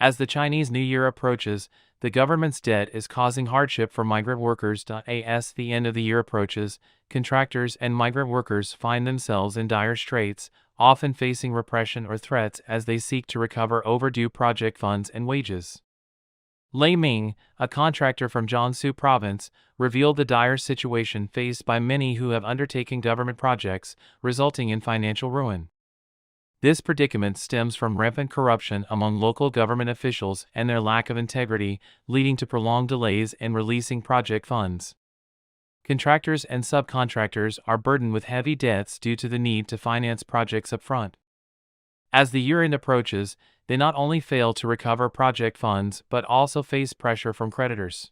As the Chinese New Year approaches, the government's debt is causing hardship for migrant workers. As the end of the year approaches, contractors and migrant workers find themselves in dire straits, often facing repression or threats as they seek to recover overdue project funds and wages. Lei Ming, a contractor from Jiangsu province, revealed the dire situation faced by many who have undertaken government projects, resulting in financial ruin. This predicament stems from rampant corruption among local government officials and their lack of integrity, leading to prolonged delays in releasing project funds. Contractors and subcontractors are burdened with heavy debts due to the need to finance projects upfront. As the year-end approaches, they not only fail to recover project funds but also face pressure from creditors.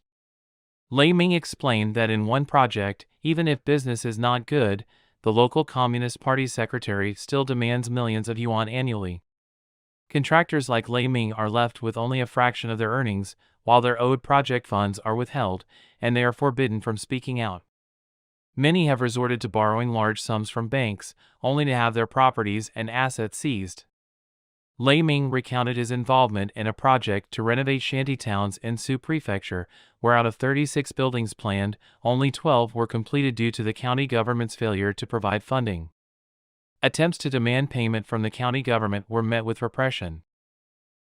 Lei Ming explained that in one project, even if business is not good, the local Communist Party secretary still demands millions of yuan annually. Contractors like Lei Ming are left with only a fraction of their earnings, while their owed project funds are withheld, and they are forbidden from speaking out. Many have resorted to borrowing large sums from banks, only to have their properties and assets seized. Lei Ming recounted his involvement in a project to renovate shanty towns in Su Prefecture, where out of 36 buildings planned, only 12 were completed due to the county government's failure to provide funding. Attempts to demand payment from the county government were met with repression.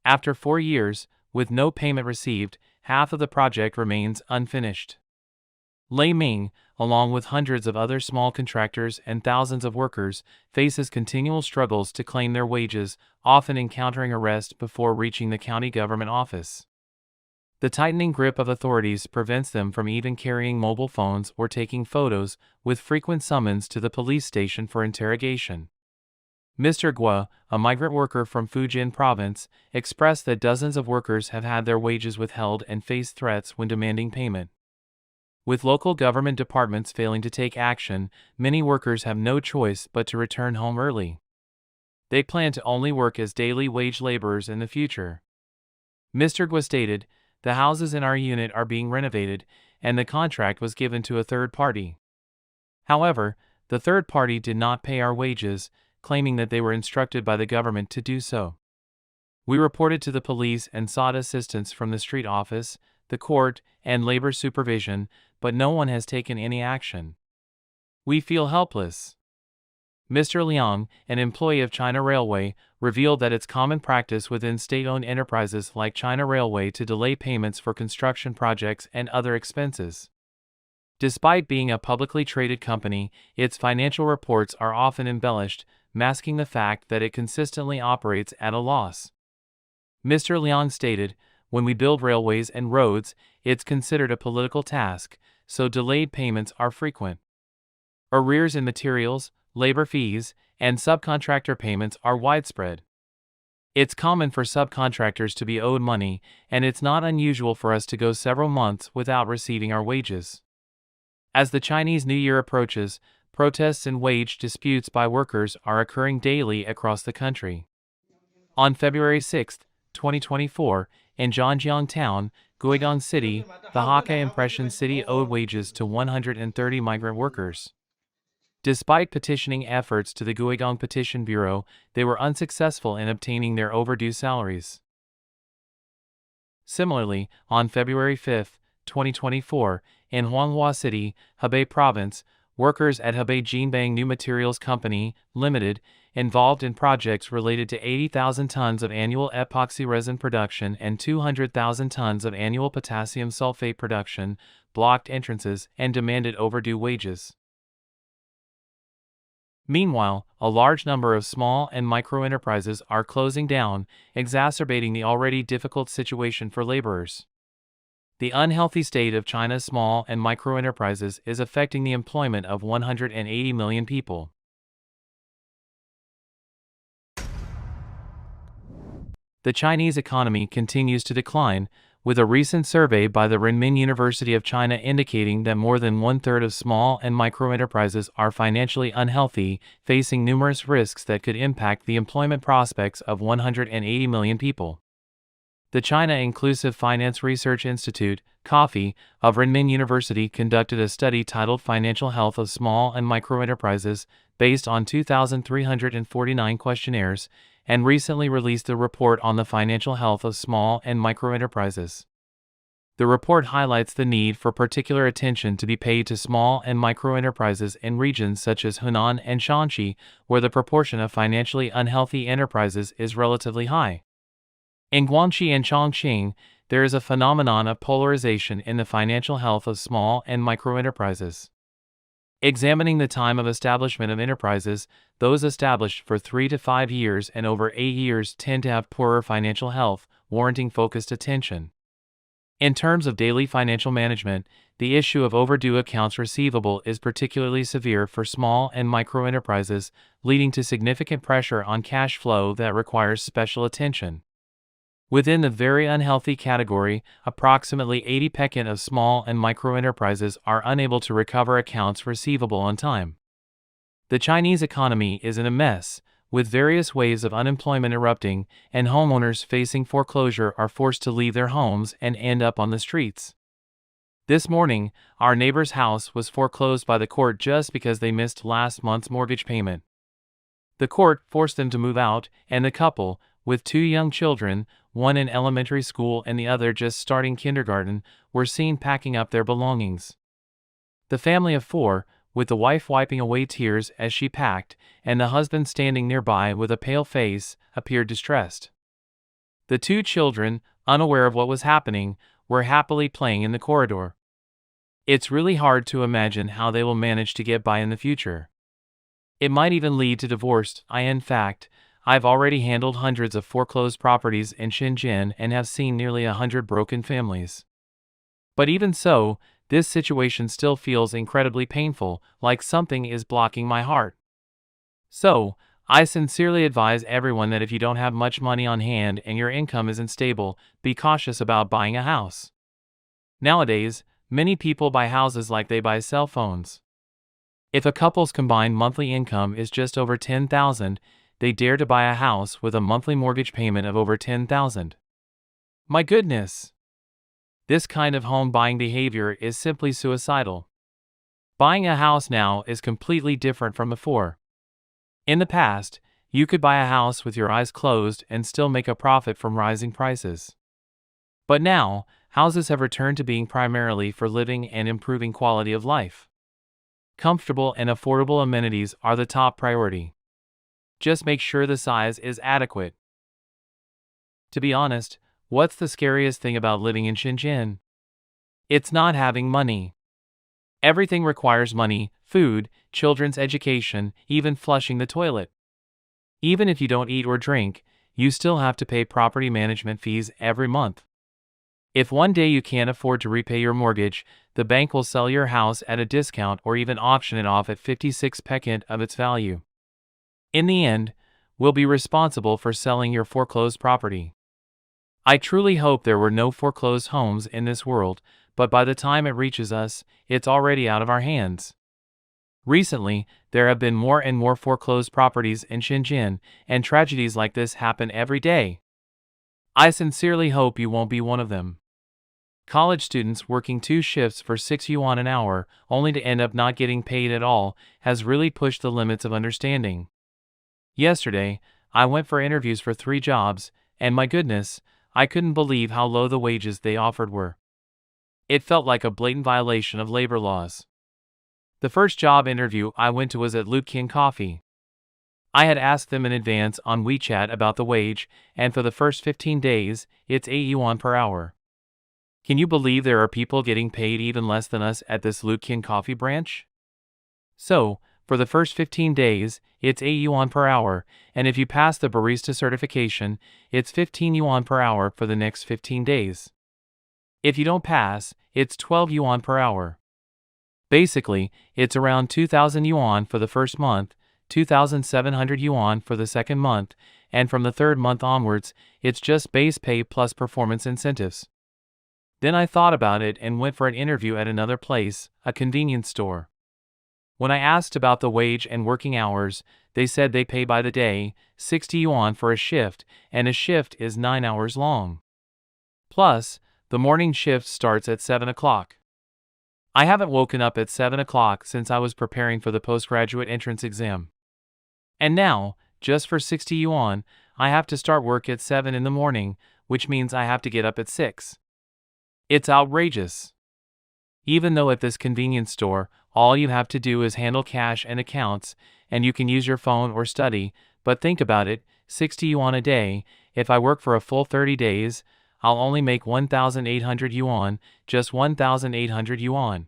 After 4 years, with no payment received, half of the project remains unfinished. Lei Ming, along with hundreds of other small contractors and thousands of workers, faces continual struggles to claim their wages, often encountering arrest before reaching the county government office. The tightening grip of authorities prevents them from even carrying mobile phones or taking photos, with frequent summons to the police station for interrogation. Mr. Guo, a migrant worker from Fujian province, expressed that dozens of workers have had their wages withheld and face threats when demanding payment. With local government departments failing to take action, many workers have no choice but to return home early. They plan to only work as daily wage laborers in the future. Mr. Guo stated, "The houses in our unit are being renovated, and the contract was given to a third party. However, the third party did not pay our wages, claiming that they were instructed by the government to do so. We reported to the police and sought assistance from the street office, the court, and labor supervision, but no one has taken any action. We feel helpless." Mr. Liang, an employee of China Railway, revealed that it's common practice within state-owned enterprises like China Railway to delay payments for construction projects and other expenses. Despite being a publicly traded company, its financial reports are often embellished, masking the fact that it consistently operates at a loss. Mr. Liang stated, "When we build railways and roads, it's considered a political task, so delayed payments are frequent. Arrears in materials, labor fees, and subcontractor payments are widespread. It's common for subcontractors to be owed money, and it's not unusual for us to go several months without receiving our wages." As the Chinese New Year approaches, protests and wage disputes by workers are occurring daily across the country. On February 6, 2024, in Zhangjiang Town, Guidong City, the Hakka Impression City owed wages to 130 migrant workers. Despite petitioning efforts to the Guidong Petition Bureau, they were unsuccessful in obtaining their overdue salaries. Similarly, on February 5, 2024, in Huanghua City, Hebei Province, workers at Hebei Jinbang New Materials Company, Limited, involved in projects related to 80,000 tons of annual epoxy resin production and 200,000 tons of annual potassium sulfate production, blocked entrances and demanded overdue wages. Meanwhile, a large number of small and micro enterprises are closing down, exacerbating the already difficult situation for laborers. The unhealthy state of China's small and micro enterprises is affecting the employment of 180 million people. The Chinese economy continues to decline, with a recent survey by the Renmin University of China indicating that more than one-third of small and micro enterprises are financially unhealthy, facing numerous risks that could impact the employment prospects of 180 million people. The China Inclusive Finance Research Institute, COFI, of Renmin University conducted a study titled Financial Health of Small and Micro Enterprises, based on 2,349 questionnaires, and recently released a report on the financial health of small and micro enterprises. The report highlights the need for particular attention to be paid to small and micro enterprises in regions such as Hunan and Shanxi, where the proportion of financially unhealthy enterprises is relatively high. In Guangxi and Chongqing, there is a phenomenon of polarization in the financial health of small and micro enterprises. Examining the time of establishment of enterprises, those established for 3 to 5 years and over 8 years tend to have poorer financial health, warranting focused attention. In terms of daily financial management, the issue of overdue accounts receivable is particularly severe for small and micro enterprises, leading to significant pressure on cash flow that requires special attention. Within the very unhealthy category, approximately 80% of small and micro enterprises are unable to recover accounts receivable on time. The Chinese economy is in a mess, with various waves of unemployment erupting, and homeowners facing foreclosure are forced to leave their homes and end up on the streets. This morning, our neighbor's house was foreclosed by the court just because they missed last month's mortgage payment. The court forced them to move out, and the couple, with 2 young children, one in elementary school and the other just starting kindergarten, were seen packing up their belongings. The family of 4, with the wife wiping away tears as she packed, and the husband standing nearby with a pale face, appeared distressed. The 2 children, unaware of what was happening, were happily playing in the corridor. It's really hard to imagine how they will manage to get by in the future. It might even lead to divorce. In fact, I've already handled hundreds of foreclosed properties in Shenzhen and have seen nearly 100 broken families. But even so, this situation still feels incredibly painful, like something is blocking my heart. So, I sincerely advise everyone that if you don't have much money on hand and your income isn't stable, be cautious about buying a house. Nowadays, many people buy houses like they buy cell phones. If a couple's combined monthly income is just over $10,000, they dare to buy a house with a monthly mortgage payment of over $10,000. My goodness! This kind of home buying behavior is simply suicidal. Buying a house now is completely different from before. In the past, you could buy a house with your eyes closed and still make a profit from rising prices. But now, houses have returned to being primarily for living and improving quality of life. Comfortable and affordable amenities are the top priority. Just make sure the size is adequate. To be honest, what's the scariest thing about living in Shenzhen? It's not having money. Everything requires money: food, children's education, even flushing the toilet. Even if you don't eat or drink, you still have to pay property management fees every month. If one day you can't afford to repay your mortgage, the bank will sell your house at a discount or even auction it off at 56% of its value. In the end, we'll be responsible for selling your foreclosed property. I truly hope there were no foreclosed homes in this world, but by the time it reaches us, it's already out of our hands. Recently, there have been more and more foreclosed properties in Shenzhen, and tragedies like this happen every day. I sincerely hope you won't be one of them. College students working 2 shifts for 6 yuan an hour, only to end up not getting paid at all, has really pushed the limits of understanding. Yesterday, I went for interviews for 3 jobs, and my goodness, I couldn't believe how low the wages they offered were. It felt like a blatant violation of labor laws. The first job interview I went to was at Xi'an Coffee. I had asked them in advance on WeChat about the wage, and for the first 15 days, it's 8 yuan per hour. Can you believe there are people getting paid even less than us at this Xi'an Coffee branch? So, for the first 15 days, it's 8 yuan per hour, and if you pass the barista certification, it's 15 yuan per hour for the next 15 days. If you don't pass, it's 12 yuan per hour. Basically, it's around 2,000 yuan for the first month, 2,700 yuan for the second month, and from the third month onwards, it's just base pay plus performance incentives. Then I thought about it and went for an interview at another place, a convenience store. When I asked about the wage and working hours, they said they pay by the day, 60 yuan for a shift, and a shift is 9 hours long. Plus, the morning shift starts at 7 o'clock. I haven't woken up at 7 o'clock since I was preparing for the postgraduate entrance exam. And now, Just for 60 yuan, I have to start work at 7 in the morning, which means I have to get up at 6. It's outrageous. Even though at this convenience store, all you have to do is handle cash and accounts, and you can use your phone or study, but think about it, 60 yuan a day, if I work for a full 30 days, I'll only make 1,800 yuan, just 1,800 yuan.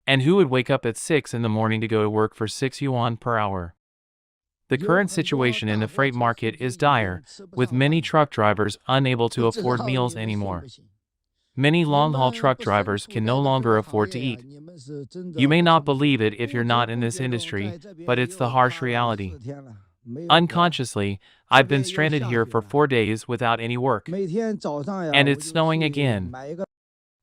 And who would wake up at 6 in the morning to go to work for 6 yuan per hour? The current situation in the freight market is dire, with many truck drivers unable to afford meals anymore. Many long-haul truck drivers can no longer afford to eat. You may not believe it if you're not in this industry, but it's the harsh reality. Unconsciously, I've been stranded here for 4 days without any work. And it's snowing again.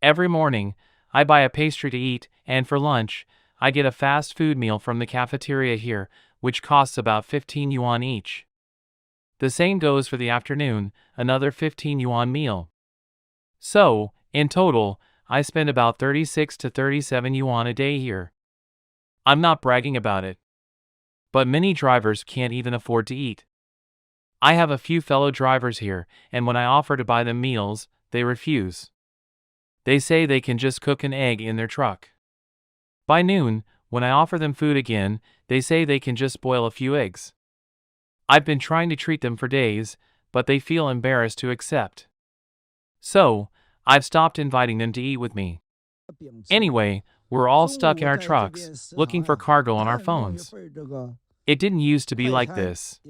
Every morning, I buy a pastry to eat, and for lunch, I get a fast food meal from the cafeteria here, which costs about 15 yuan each. The same goes for the afternoon, another 15 yuan meal. So, in total, I spend about 36 to 37 yuan a day here. I'm not bragging about it. But many drivers can't even afford to eat. I have a few fellow drivers here, and when I offer to buy them meals, they refuse. They say they can just cook an egg in their truck. By noon, when I offer them food again, they say they can just boil a few eggs. I've been trying to treat them for days, but they feel embarrassed to accept. So, I've stopped inviting them to eat with me. Anyway, we're all stuck in our trucks, looking for cargo on our phones. It didn't used to be like this.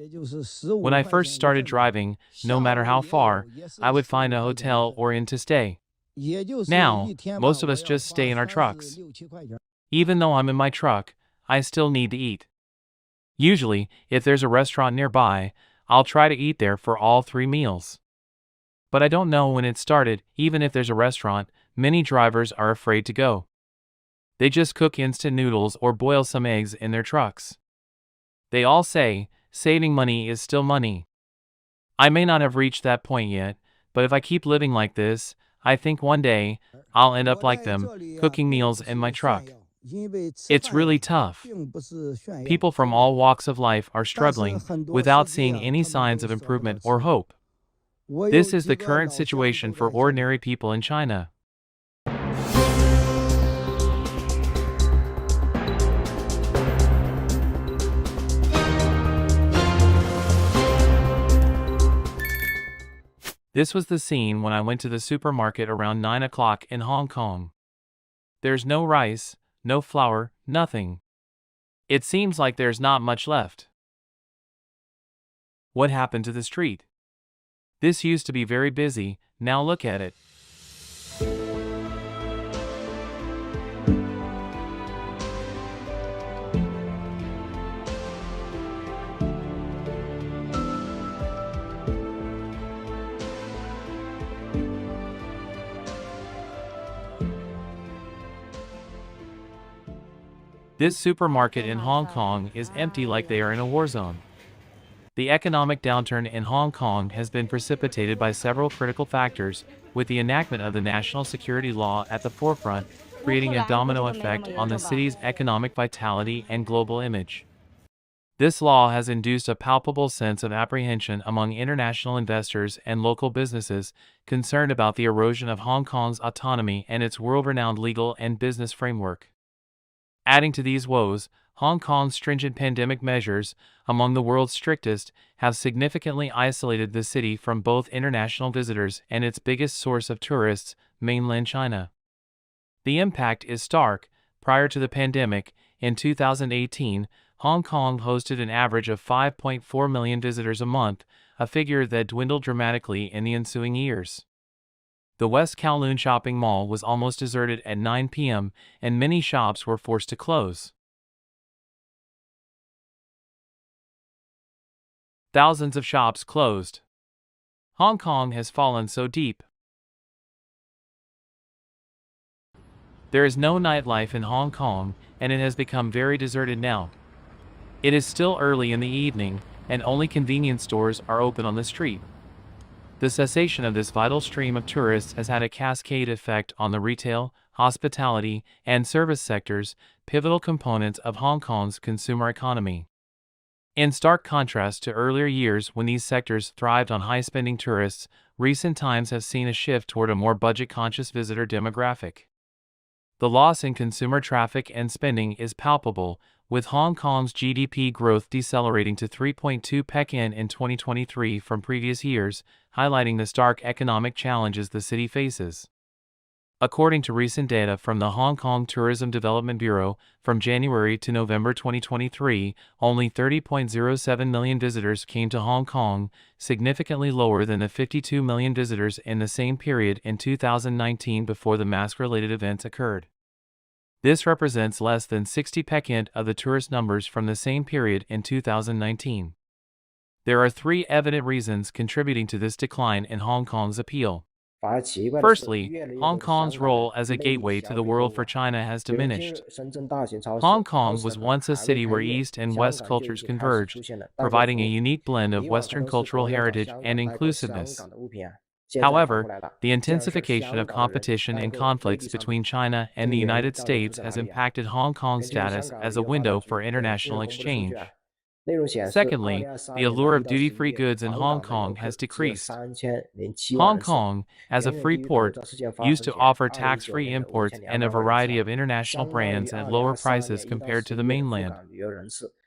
When I first started driving, no matter how far, I would find a hotel or inn to stay. Now, most of us just stay in our trucks. Even though I'm in my truck, I still need to eat. Usually, if there's a restaurant nearby, I'll try to eat there for all 3 meals. But I don't know when it started. Even if there's a restaurant, many drivers are afraid to go. They just cook instant noodles or boil some eggs in their trucks. They all say, saving money is still money. I may not have reached that point yet, but if I keep living like this, I think one day, I'll end up like them, cooking meals in my truck. It's really tough. People from all walks of life are struggling, without seeing any signs of improvement or hope. This is the current situation for ordinary people in China. This was the scene when I went to the supermarket around 9 o'clock in Hong Kong. There's no rice, no flour, nothing. It seems like there's not much left. What happened to the street? This used to be very busy, now look at it. This supermarket in Hong Kong is empty like they are in a war zone. The economic downturn in Hong Kong has been precipitated by several critical factors, with the enactment of the national security law at the forefront, creating a domino effect on the city's economic vitality and global image. This law has induced a palpable sense of apprehension among international investors and local businesses concerned about the erosion of Hong Kong's autonomy and its world-renowned legal and business framework. Adding to these woes, Hong Kong's stringent pandemic measures, among the world's strictest, have significantly isolated the city from both international visitors and its biggest source of tourists, mainland China. The impact is stark. Prior to the pandemic, in 2018, Hong Kong hosted an average of 5.4 million visitors a month, a figure that dwindled dramatically in the ensuing years. The West Kowloon shopping mall was almost deserted at 9 p.m., and many shops were forced to close. Thousands of shops closed. Hong Kong has fallen so deep. There is no nightlife in Hong Kong, and it has become very deserted now. It is still early in the evening, and only convenience stores are open on the street. The cessation of this vital stream of tourists has had a cascade effect on the retail, hospitality, and service sectors, pivotal components of Hong Kong's consumer economy. In stark contrast to earlier years when these sectors thrived on high-spending tourists, recent times have seen a shift toward a more budget-conscious visitor demographic. The loss in consumer traffic and spending is palpable, with Hong Kong's GDP growth decelerating to 3.2% in 2023 from previous years, highlighting the stark economic challenges the city faces. According to recent data from the Hong Kong Tourism Development Bureau, from January to November 2023, only 30.07 million visitors came to Hong Kong, significantly lower than the 52 million visitors in the same period in 2019 before the mask-related events occurred. This represents less than 60% of the tourist numbers from the same period in 2019. There are three evident reasons contributing to this decline in Hong Kong's appeal. Firstly, Hong Kong's role as a gateway to the world for China has diminished. Hong Kong was once a city where East and West cultures converged, providing a unique blend of Western cultural heritage and inclusiveness. However, the intensification of competition and conflicts between China and the United States has impacted Hong Kong's status as a window for international exchange. Secondly, the allure of duty-free goods in Hong Kong has decreased. Hong Kong, as a free port, used to offer tax-free imports and a variety of international brands at lower prices compared to the mainland.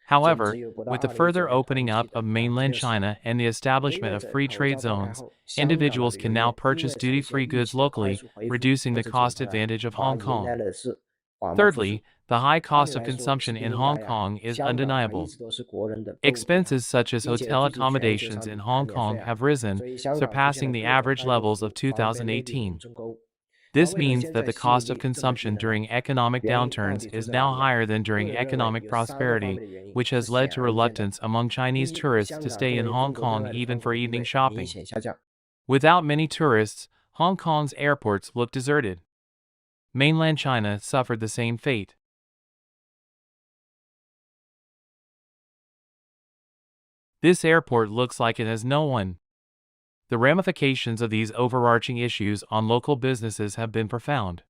However, with the further opening up of mainland China and the establishment of free trade zones, individuals can now purchase duty-free goods locally, reducing the cost advantage of Hong Kong. Thirdly, the high cost of consumption in Hong Kong is undeniable. Expenses such as hotel accommodations in Hong Kong have risen, surpassing the average levels of 2018. This means that the cost of consumption during economic downturns is now higher than during economic prosperity, which has led to reluctance among Chinese tourists to stay in Hong Kong even for evening shopping. Without many tourists, Hong Kong's airports look deserted. Mainland China suffered the same fate. This airport looks like it has no one. The ramifications of these overarching issues on local businesses have been profound.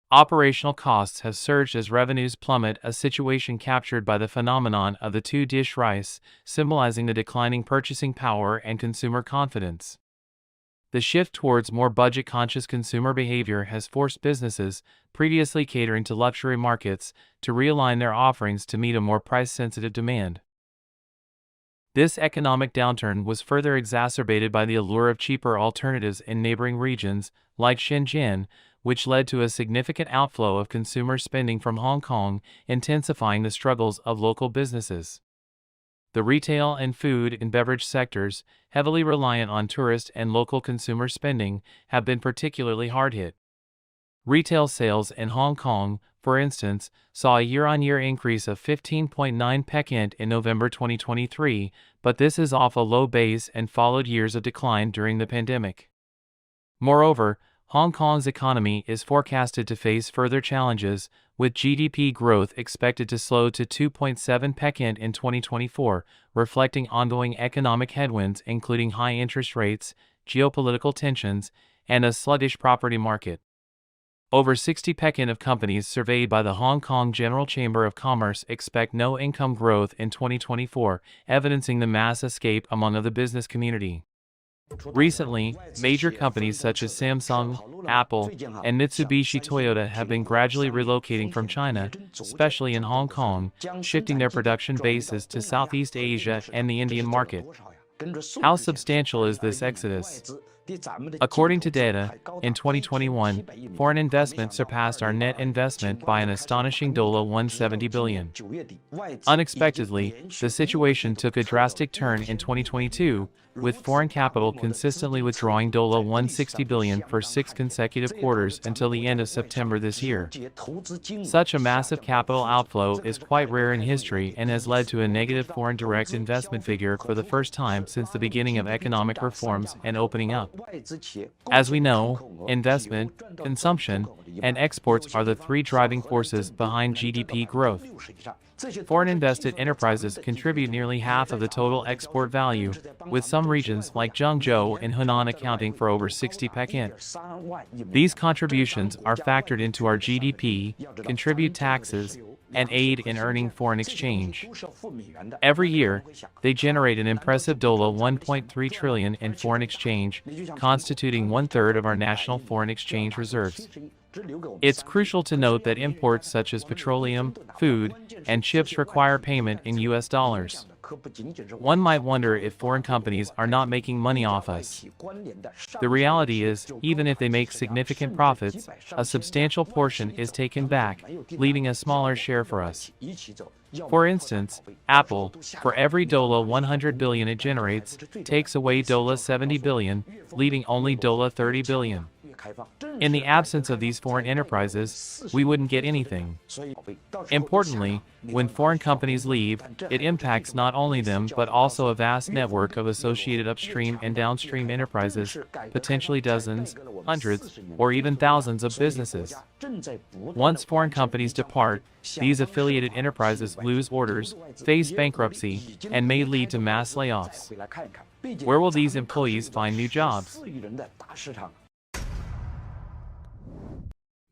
Operational costs have surged as revenues plummet, a situation captured by the phenomenon of the two-dish rice, symbolizing the declining purchasing power and consumer confidence. The shift towards more budget-conscious consumer behavior has forced businesses, previously catering to luxury markets, to realign their offerings to meet a more price-sensitive demand. This economic downturn was further exacerbated by the allure of cheaper alternatives in neighboring regions, like Shenzhen, which led to a significant outflow of consumer spending from Hong Kong, intensifying the struggles of local businesses. The retail and food and beverage sectors, heavily reliant on tourist and local consumer spending, have been particularly hard hit. Retail sales in Hong Kong, for instance, saw a year-on-year increase of 15.9% in November 2023, but this is off a low base and followed years of decline during the pandemic. Moreover, Hong Kong's economy is forecasted to face further challenges, with GDP growth expected to slow to 2.7% in 2024, reflecting ongoing economic headwinds including high interest rates, geopolitical tensions, and a sluggish property market. Over 60% of companies surveyed by the Hong Kong General Chamber of Commerce expect no income growth in 2024, evidencing the mass escape among the business community. Recently, major companies such as Samsung, Apple, and Mitsubishi Toyota have been gradually relocating from China, especially in Hong Kong, shifting their production bases to Southeast Asia and the Indian market. How substantial is this exodus? According to data, in 2021, foreign investment surpassed our net investment by an astonishing $170 billion. Unexpectedly, the situation took a drastic turn in 2022, with foreign capital consistently withdrawing $160 billion for 6 consecutive quarters until the end of September this year. Such a massive capital outflow is quite rare in history and has led to a negative foreign direct investment figure for the first time since the beginning of economic reforms and opening up. As we know, investment, consumption, and exports are the three driving forces behind GDP growth. Foreign invested enterprises contribute nearly half of the total export value, with some regions like Zhengzhou and Hunan accounting for over 60%. These contributions are factored into our GDP, contribute taxes, and aid in earning foreign exchange. Every year, they generate an impressive $1.3 trillion in foreign exchange, constituting one-third of our national foreign exchange reserves. It's crucial to note that imports such as petroleum, food, and chips require payment in US dollars. One might wonder if foreign companies are not making money off us. The reality is, even if they make significant profits, a substantial portion is taken back, leaving a smaller share for us. For instance, Apple, for every $100 billion it generates, takes away $70 billion, leaving only $30 billion. In the absence of these foreign enterprises, we wouldn't get anything. Importantly, when foreign companies leave, it impacts not only them but also a vast network of associated upstream and downstream enterprises, potentially dozens, hundreds, or even thousands of businesses. Once foreign companies depart, these affiliated enterprises lose orders, face bankruptcy, and may lead to mass layoffs. Where will these employees find new jobs?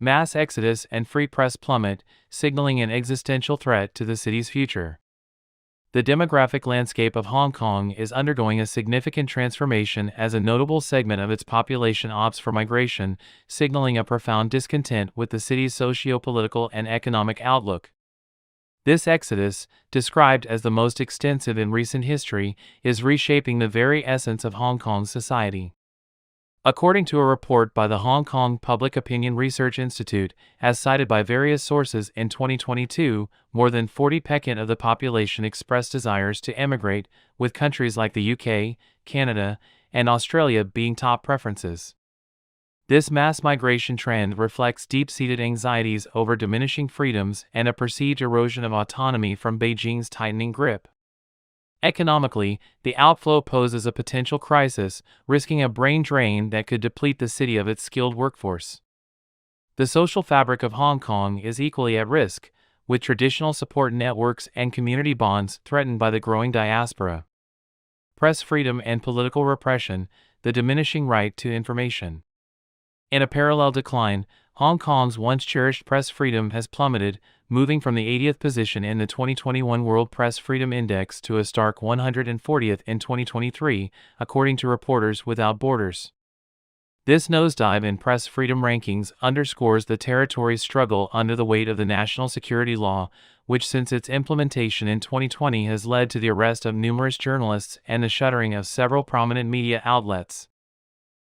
Mass exodus and free press plummet, signaling an existential threat to the city's future. The demographic landscape of Hong Kong is undergoing a significant transformation as a notable segment of its population opts for migration, signaling a profound discontent with the city's socio-political and economic outlook. This exodus, described as the most extensive in recent history, is reshaping the very essence of Hong Kong's society. According to a report by the Hong Kong Public Opinion Research Institute, as cited by various sources in 2022, more than 40% of the population expressed desires to emigrate, with countries like the UK, Canada, and Australia being top preferences. This mass migration trend reflects deep-seated anxieties over diminishing freedoms and a perceived erosion of autonomy from Beijing's tightening grip. Economically, the outflow poses a potential crisis, risking a brain drain that could deplete the city of its skilled workforce. The social fabric of Hong Kong is equally at risk, with traditional support networks and community bonds threatened by the growing diaspora. Press freedom and political repression, the diminishing right to information. In a parallel decline, Hong Kong's once-cherished press freedom has plummeted, moving from the 80th position in the 2021 World Press Freedom Index to a stark 140th in 2023, according to Reporters Without Borders. This nosedive in press freedom rankings underscores the territory's struggle under the weight of the national security law, which since its implementation in 2020 has led to the arrest of numerous journalists and the shuttering of several prominent media outlets.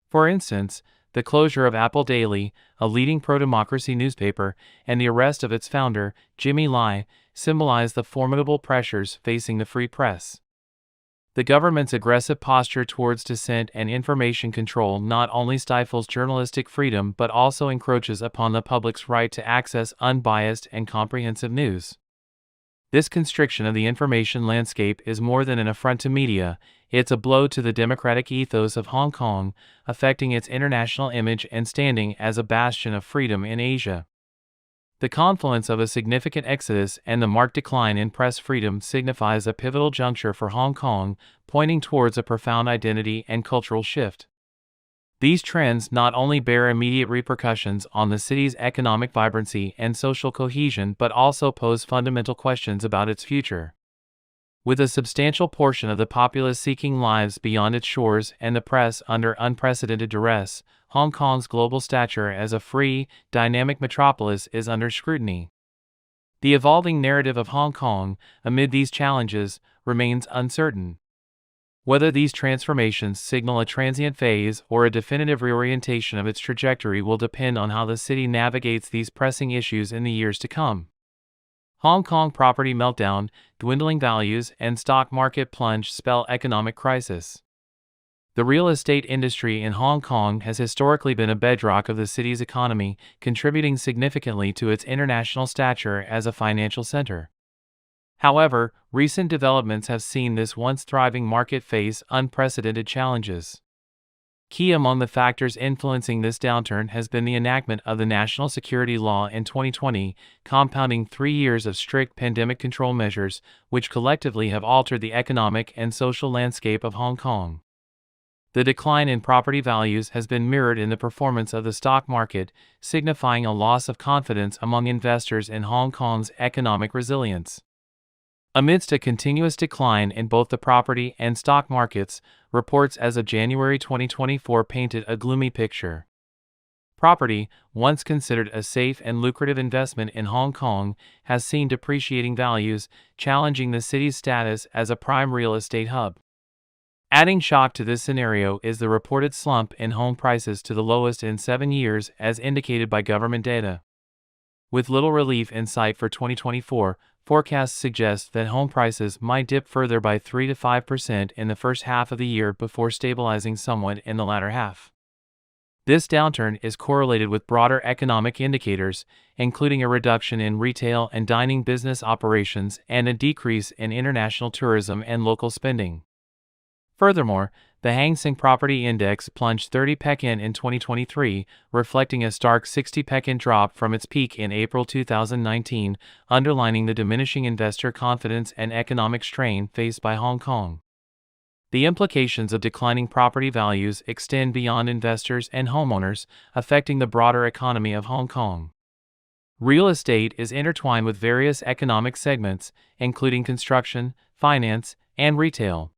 For instance, the closure of Apple Daily, a leading pro-democracy newspaper, and the arrest of its founder, Jimmy Lai, symbolize the formidable pressures facing the free press. The government's aggressive posture towards dissent and information control not only stifles journalistic freedom but also encroaches upon the public's right to access unbiased and comprehensive news. This constriction of the information landscape is more than an affront to media, it's a blow to the democratic ethos of Hong Kong, affecting its international image and standing as a bastion of freedom in Asia. The confluence of a significant exodus and the marked decline in press freedom signifies a pivotal juncture for Hong Kong, pointing towards a profound identity and cultural shift. These trends not only bear immediate repercussions on the city's economic vibrancy and social cohesion but also pose fundamental questions about its future. With a substantial portion of the populace seeking lives beyond its shores and the press under unprecedented duress, Hong Kong's global stature as a free, dynamic metropolis is under scrutiny. The evolving narrative of Hong Kong, amid these challenges, remains uncertain. Whether these transformations signal a transient phase or a definitive reorientation of its trajectory will depend on how the city navigates these pressing issues in the years to come. Hong Kong property meltdown, dwindling values, and stock market plunge spell economic crisis. The real estate industry in Hong Kong has historically been a bedrock of the city's economy, contributing significantly to its international stature as a financial center. However, recent developments have seen this once thriving market face unprecedented challenges. Key among the factors influencing this downturn has been the enactment of the National Security Law in 2020, compounding 3 years of strict pandemic control measures, which collectively have altered the economic and social landscape of Hong Kong. The decline in property values has been mirrored in the performance of the stock market, signifying a loss of confidence among investors in Hong Kong's economic resilience. Amidst a continuous decline in both the property and stock markets, reports as of January 2024 painted a gloomy picture. Property, once considered a safe and lucrative investment in Hong Kong, has seen depreciating values, challenging the city's status as a prime real estate hub. Adding shock to this scenario is the reported slump in home prices to the lowest in 7 years as indicated by government data. With little relief in sight for 2024, forecasts suggest that home prices might dip further by 3 to 5% in the first half of the year before stabilizing somewhat in the latter half. This downturn is correlated with broader economic indicators, including a reduction in retail and dining business operations and a decrease in international tourism and local spending. Furthermore, the Hang Seng Property Index plunged 30 Pekin in 2023, reflecting a stark 60 Pekin drop from its peak in April 2019, underlining the diminishing investor confidence and economic strain faced by Hong Kong. The implications of declining property values extend beyond investors and homeowners, affecting the broader economy of Hong Kong. Real estate is intertwined with various economic segments, including construction, finance, and retail.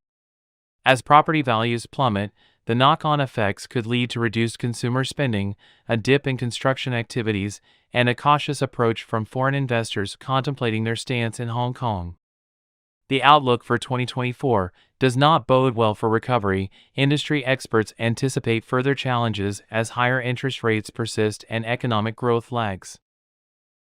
As property values plummet, the knock-on effects could lead to reduced consumer spending, a dip in construction activities, and a cautious approach from foreign investors contemplating their stance in Hong Kong. The outlook for 2024 does not bode well for recovery. Industry experts anticipate further challenges as higher interest rates persist and economic growth lags.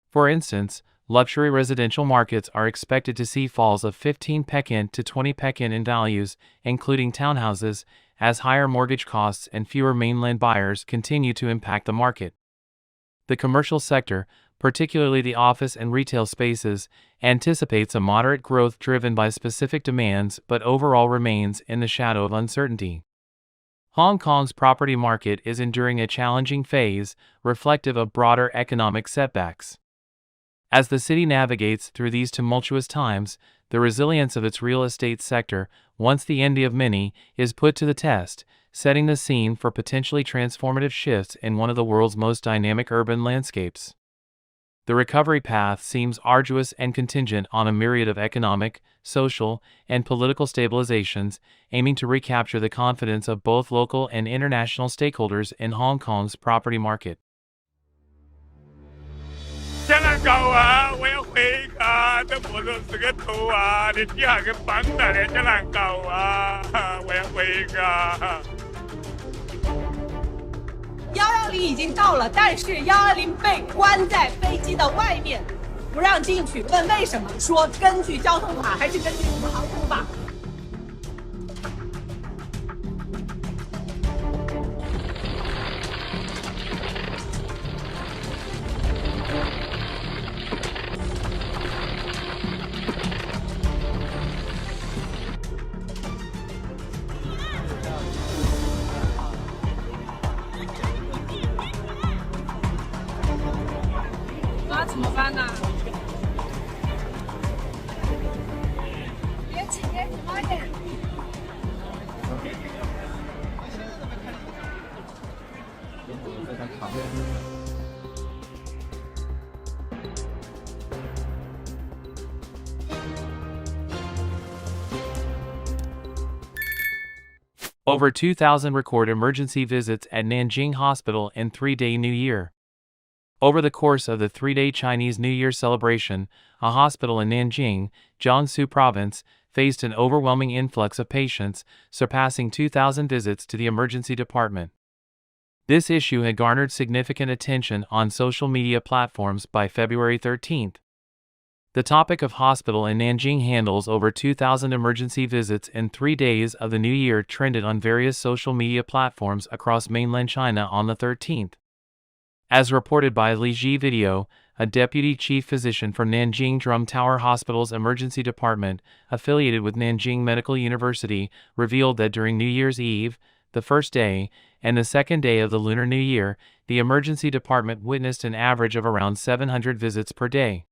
For instance, luxury residential markets are expected to see falls of 15 Pekin to 20 Pekin in values, including townhouses, as higher mortgage costs and fewer mainland buyers continue to impact the market. The commercial sector, particularly the office and retail spaces, anticipates a moderate growth driven by specific demands but overall remains in the shadow of uncertainty. Hong Kong's property market is enduring a challenging phase, reflective of broader economic setbacks. As the city navigates through these tumultuous times, the resilience of its real estate sector, once the envy of many, is put to the test, setting the scene for potentially transformative shifts in one of the world's most dynamic urban landscapes. The recovery path seems arduous and contingent on a myriad of economic, social, and political stabilizations, aiming to recapture the confidence of both local and international stakeholders in Hong Kong's property market. 香港狗啊，我要回啊！这脖子是个头啊，你地下个绑的嘞，香港狗啊，我要回啊110已经到了，但是120被关在飞机的外面，不让进去。问为什么？说根据交通法还是根据什么航空法？那怎么办呢？别挤，慢点。Over 2,000 record emergency visits at Nanjing Hospital in 3-day New Year. Over the course of the 3-day Chinese New Year celebration, a hospital in Nanjing, Jiangsu Province, faced an overwhelming influx of patients, surpassing 2,000 visits to the emergency department. This issue had garnered significant attention on social media platforms by February 13th. The topic of hospital in Nanjing handles over 2,000 emergency visits in 3 days of the new year trended on various social media platforms across mainland China on the 13th. As reported by Li Ji Video, a deputy chief physician for Nanjing Drum Tower Hospital's emergency department, affiliated with Nanjing Medical University, revealed that during New Year's Eve, the first day, and the second day of the Lunar New Year, the emergency department witnessed an average of around 700 visits per day.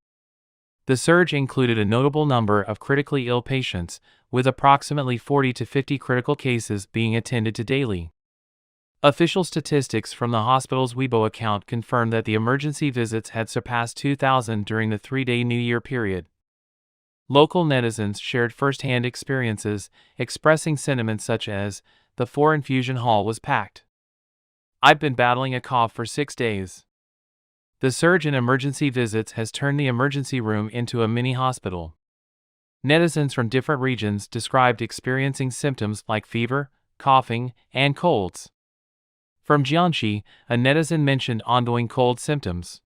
The surge included a notable number of critically ill patients, with approximately 40 to 50 critical cases being attended to daily. Official statistics from the hospital's Weibo account confirmed that the emergency visits had surpassed 2,000 during the 3-day New Year period. Local netizens shared first-hand experiences, expressing sentiments such as, "The 4-infusion hall was packed. I've been battling a cough for 6 days." The surge in emergency visits has turned the emergency room into a mini hospital. Netizens from different regions described experiencing symptoms like fever, coughing, and colds. From Jiangxi, a netizen mentioned ongoing cold symptoms.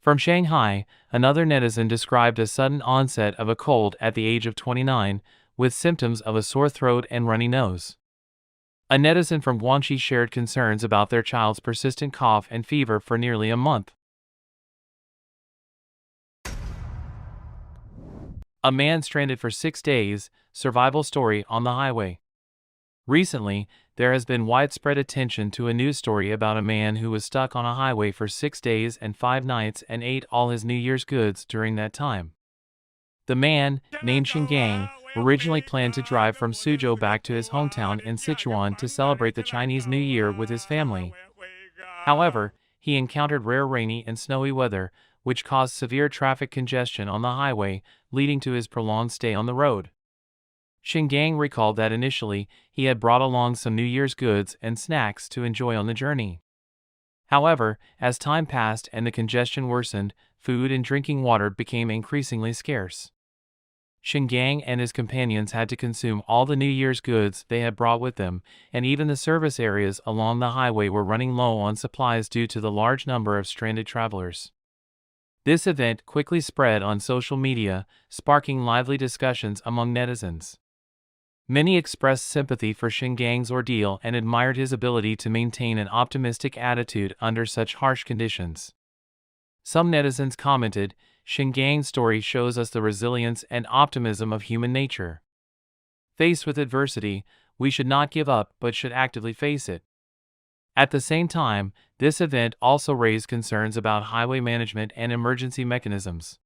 From Shanghai, another netizen described a sudden onset of a cold at the age of 29, with symptoms of a sore throat and runny nose. A netizen from Guangxi shared concerns about their child's persistent cough and fever for nearly a month. A man stranded for 6 days, survival story on the highway. Recently, there has been widespread attention to a news story about a man who was stuck on a highway for 6 days and 5 nights and ate all his New Year's goods during that time. The man, named Xingang, originally planned to drive from Suzhou back to his hometown in Sichuan to celebrate the Chinese New Year with his family. However, he encountered rare rainy and snowy weather, which caused severe traffic congestion on the highway, leading to his prolonged stay on the road. Xingang recalled that initially, he had brought along some New Year's goods and snacks to enjoy on the journey. However, as time passed and the congestion worsened, food and drinking water became increasingly scarce. Xingang and his companions had to consume all the New Year's goods they had brought with them, and even the service areas along the highway were running low on supplies due to the large number of stranded travelers. This event quickly spread on social media, sparking lively discussions among netizens. Many expressed sympathy for Xinggang's ordeal and admired his ability to maintain an optimistic attitude under such harsh conditions. Some netizens commented, "Xinggang's story shows us the resilience and optimism of human nature. Faced with adversity, we should not give up but should actively face it." At the same time, this event also raised concerns about highway management and emergency mechanisms.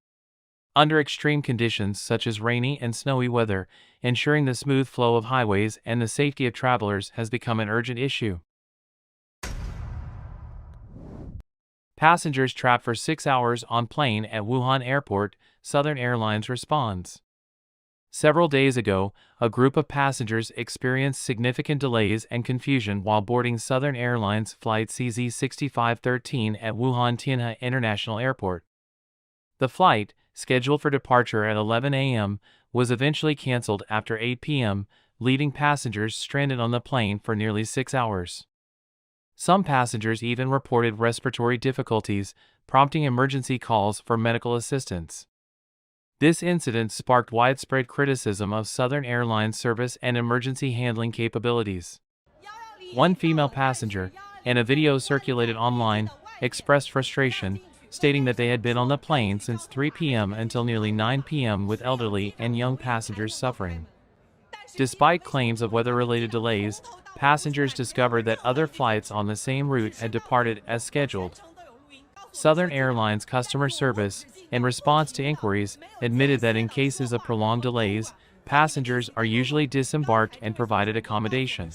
Under extreme conditions such as rainy and snowy weather, ensuring the smooth flow of highways and the safety of travelers has become an urgent issue. Passengers trapped for 6 hours on plane at Wuhan Airport, Southern Airlines responds. Several days ago, a group of passengers experienced significant delays and confusion while boarding Southern Airlines Flight CZ6513 at Wuhan Tianhe International Airport. The flight, scheduled for departure at 11 a.m., was eventually canceled after 8 p.m., leaving passengers stranded on the plane for nearly 6 hours. Some passengers even reported respiratory difficulties, prompting emergency calls for medical assistance. This incident sparked widespread criticism of Southern Airlines service and emergency handling capabilities. One female passenger, in a video circulated online, expressed frustration, stating that they had been on the plane since 3 p.m. until nearly 9 p.m. with elderly and young passengers suffering. Despite claims of weather-related delays, passengers discovered that other flights on the same route had departed as scheduled. Southern Airlines customer service, in response to inquiries, admitted that in cases of prolonged delays, passengers are usually disembarked and provided accommodation.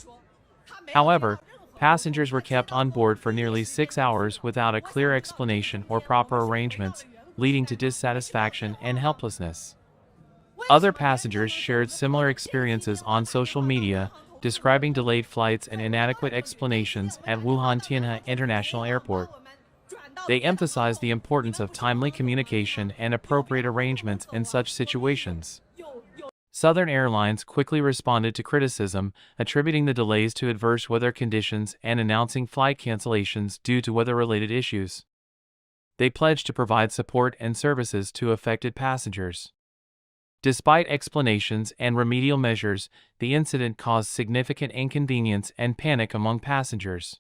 However, passengers were kept on board for nearly 6 hours without a clear explanation or proper arrangements, leading to dissatisfaction and helplessness. Other passengers shared similar experiences on social media, describing delayed flights and inadequate explanations at Wuhan Tianhe International Airport. They emphasized the importance of timely communication and appropriate arrangements in such situations. Southern Airlines quickly responded to criticism, attributing the delays to adverse weather conditions and announcing flight cancellations due to weather-related issues. They pledged to provide support and services to affected passengers. Despite explanations and remedial measures, the incident caused significant inconvenience and panic among passengers.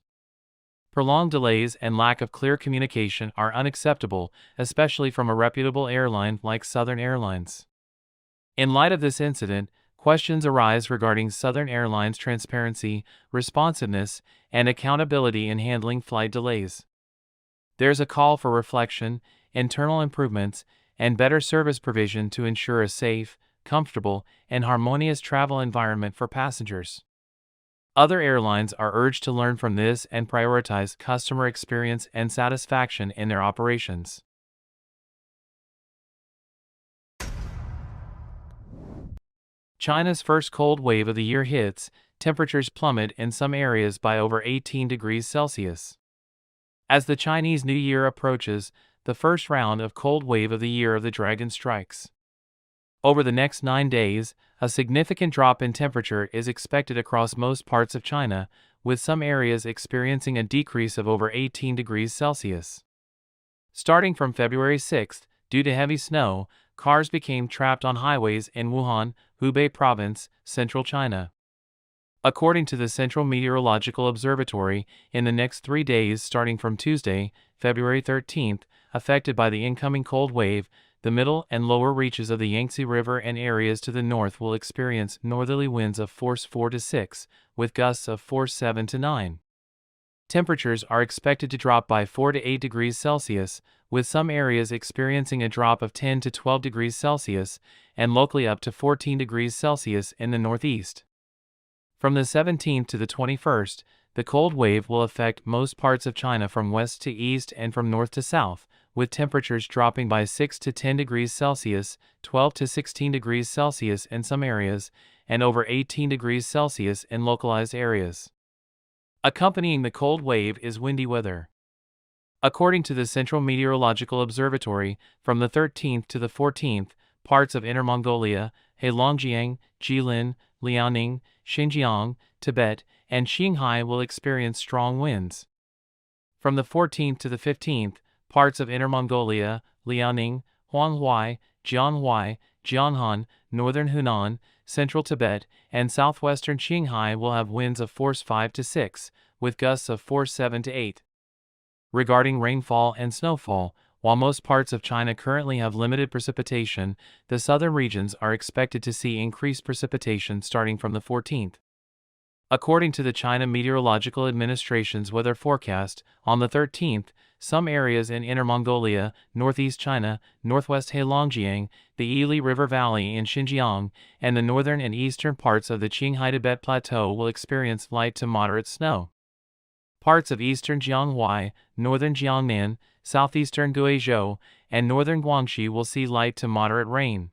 Prolonged delays and lack of clear communication are unacceptable, especially from a reputable airline like Southern Airlines. In light of this incident, questions arise regarding Southern Airlines' transparency, responsiveness, and accountability in handling flight delays. There's a call for reflection, internal improvements, and better service provision to ensure a safe, comfortable, and harmonious travel environment for passengers. Other airlines are urged to learn from this and prioritize customer experience and satisfaction in their operations. China's first cold wave of the year hits, temperatures plummet in some areas by over 18 degrees Celsius. As the Chinese New Year approaches, the first round of cold wave of the year of the dragon strikes. Over the next 9 days, a significant drop in temperature is expected across most parts of China, with some areas experiencing a decrease of over 18 degrees Celsius. Starting from February 6, due to heavy snow, cars became trapped on highways in Wuhan, Hubei Province, central China. According to the Central Meteorological Observatory, in the next 3 days starting from Tuesday, February 13, affected by the incoming cold wave, the middle and lower reaches of the Yangtze River and areas to the north will experience northerly winds of force 4 to 6, with gusts of force 7 to 9. Temperatures are expected to drop by 4 to 8 degrees Celsius, with some areas experiencing a drop of 10 to 12 degrees Celsius, and locally up to 14 degrees Celsius in the northeast. From the 17th to the 21st, the cold wave will affect most parts of China from west to east and from north to south, with temperatures dropping by 6 to 10 degrees Celsius, 12 to 16 degrees Celsius in some areas, and over 18 degrees Celsius in localized areas. Accompanying the cold wave is windy weather. According to the Central Meteorological Observatory, from the 13th to the 14th, parts of Inner Mongolia, Heilongjiang, Jilin, Liaoning, Xinjiang, Tibet, and Qinghai will experience strong winds. From the 14th to the 15th, parts of Inner Mongolia, Liaoning, Huanghuai, Jianhuai, Jianhan, northern Hunan, central Tibet, and southwestern Qinghai will have winds of force 5 to 6, with gusts of force 7 to 8. Regarding rainfall and snowfall, while most parts of China currently have limited precipitation, the southern regions are expected to see increased precipitation starting from the 14th. According to the China Meteorological Administration's weather forecast, on the 13th, some areas in Inner Mongolia, northeast China, northwest Heilongjiang, the Ili River Valley in Xinjiang, and the northern and eastern parts of the Qinghai-Tibet Plateau will experience light to moderate snow. Parts of eastern Jianghuai, northern Jiangnan, southeastern Guizhou, and northern Guangxi will see light to moderate rain.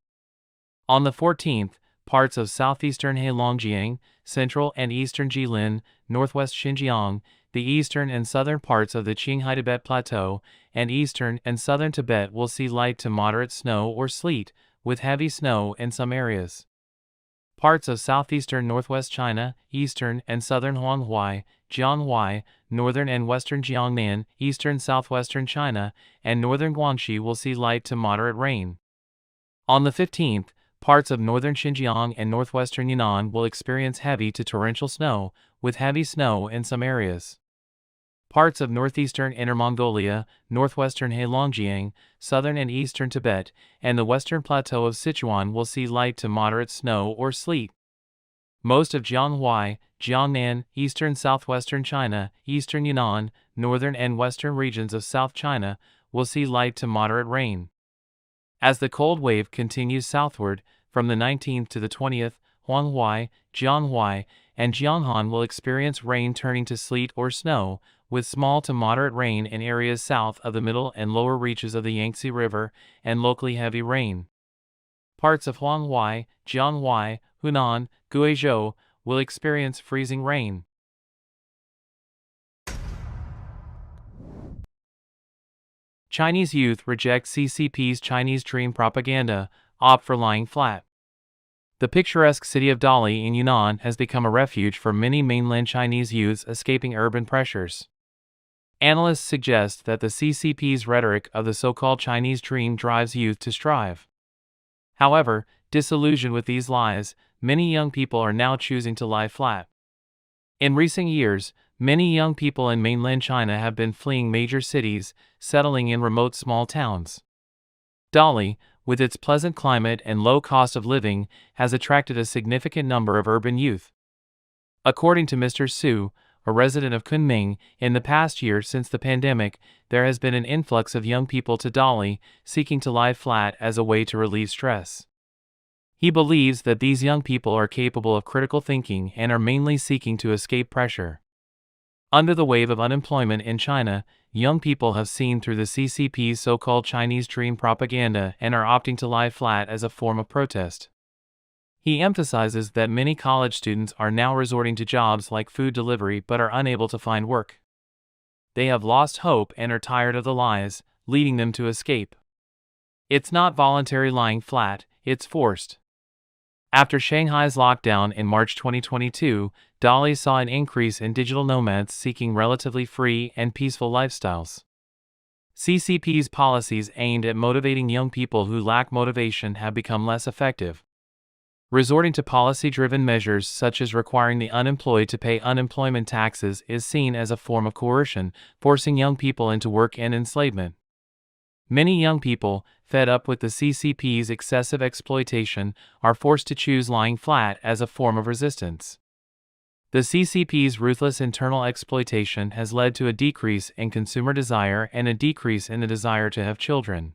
On the 14th, parts of southeastern Heilongjiang, central and eastern Jilin, northwest Xinjiang, the eastern and southern parts of the Qinghai-Tibet Plateau, and eastern and southern Tibet will see light to moderate snow or sleet, with heavy snow in some areas. Parts of southeastern northwest China, eastern and southern Huanghuai, Jianhuai, northern and western Jiangnan, eastern southwestern China, and northern Guangxi will see light to moderate rain. On the 15th, parts of northern Xinjiang and northwestern Yunnan will experience heavy to torrential snow, with heavy snow in some areas. Parts of northeastern Inner Mongolia, northwestern Heilongjiang, southern and eastern Tibet, and the western plateau of Sichuan will see light to moderate snow or sleet. Most of Jianghuai, Jiangnan, eastern southwestern China, eastern Yunnan, northern and western regions of South China will see light to moderate rain. As the cold wave continues southward, from the 19th to the 20th, Huanghuai, Jianhuai, and Jianghan will experience rain turning to sleet or snow, with small to moderate rain in areas south of the middle and lower reaches of the Yangtze River, and locally heavy rain. Parts of Huanghuai, Jianhuai, Hunan, Guizhou will experience freezing rain. Chinese youth reject CCP's Chinese Dream propaganda, opt for lying flat. The picturesque city of Dali in Yunnan has become a refuge for many mainland Chinese youths escaping urban pressures. Analysts suggest that the CCP's rhetoric of the so-called Chinese Dream drives youth to strive. However, disillusioned with these lies, many young people are now choosing to lie flat. In recent years, many young people in mainland China have been fleeing major cities, settling in remote small towns. Dali, with its pleasant climate and low cost of living, has attracted a significant number of urban youth. According to Mr. Su, a resident of Kunming, in the past year since the pandemic, there has been an influx of young people to Dali, seeking to lie flat as a way to relieve stress. He believes that these young people are capable of critical thinking and are mainly seeking to escape pressure. Under the wave of unemployment in China, young people have seen through the CCP's so-called Chinese dream propaganda and are opting to lie flat as a form of protest. He emphasizes that many college students are now resorting to jobs like food delivery but are unable to find work. They have lost hope and are tired of the lies, leading them to escape. It's not voluntary lying flat, it's forced. After Shanghai's lockdown in March 2022, Dali saw an increase in digital nomads seeking relatively free and peaceful lifestyles. CCP's policies aimed at motivating young people who lack motivation have become less effective. Resorting to policy-driven measures such as requiring the unemployed to pay unemployment taxes is seen as a form of coercion, forcing young people into work and enslavement. Many young people, fed up with the CCP's excessive exploitation, are forced to choose lying flat as a form of resistance. The CCP's ruthless internal exploitation has led to a decrease in consumer desire and a decrease in the desire to have children.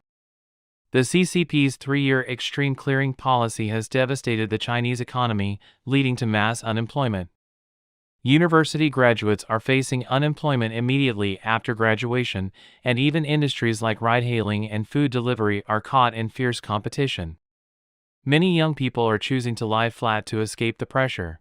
The CCP's 3-year extreme clearing policy has devastated the Chinese economy, leading to mass unemployment. University graduates are facing unemployment immediately after graduation, and even industries like ride-hailing and food delivery are caught in fierce competition. Many young people are choosing to lie flat to escape the pressure.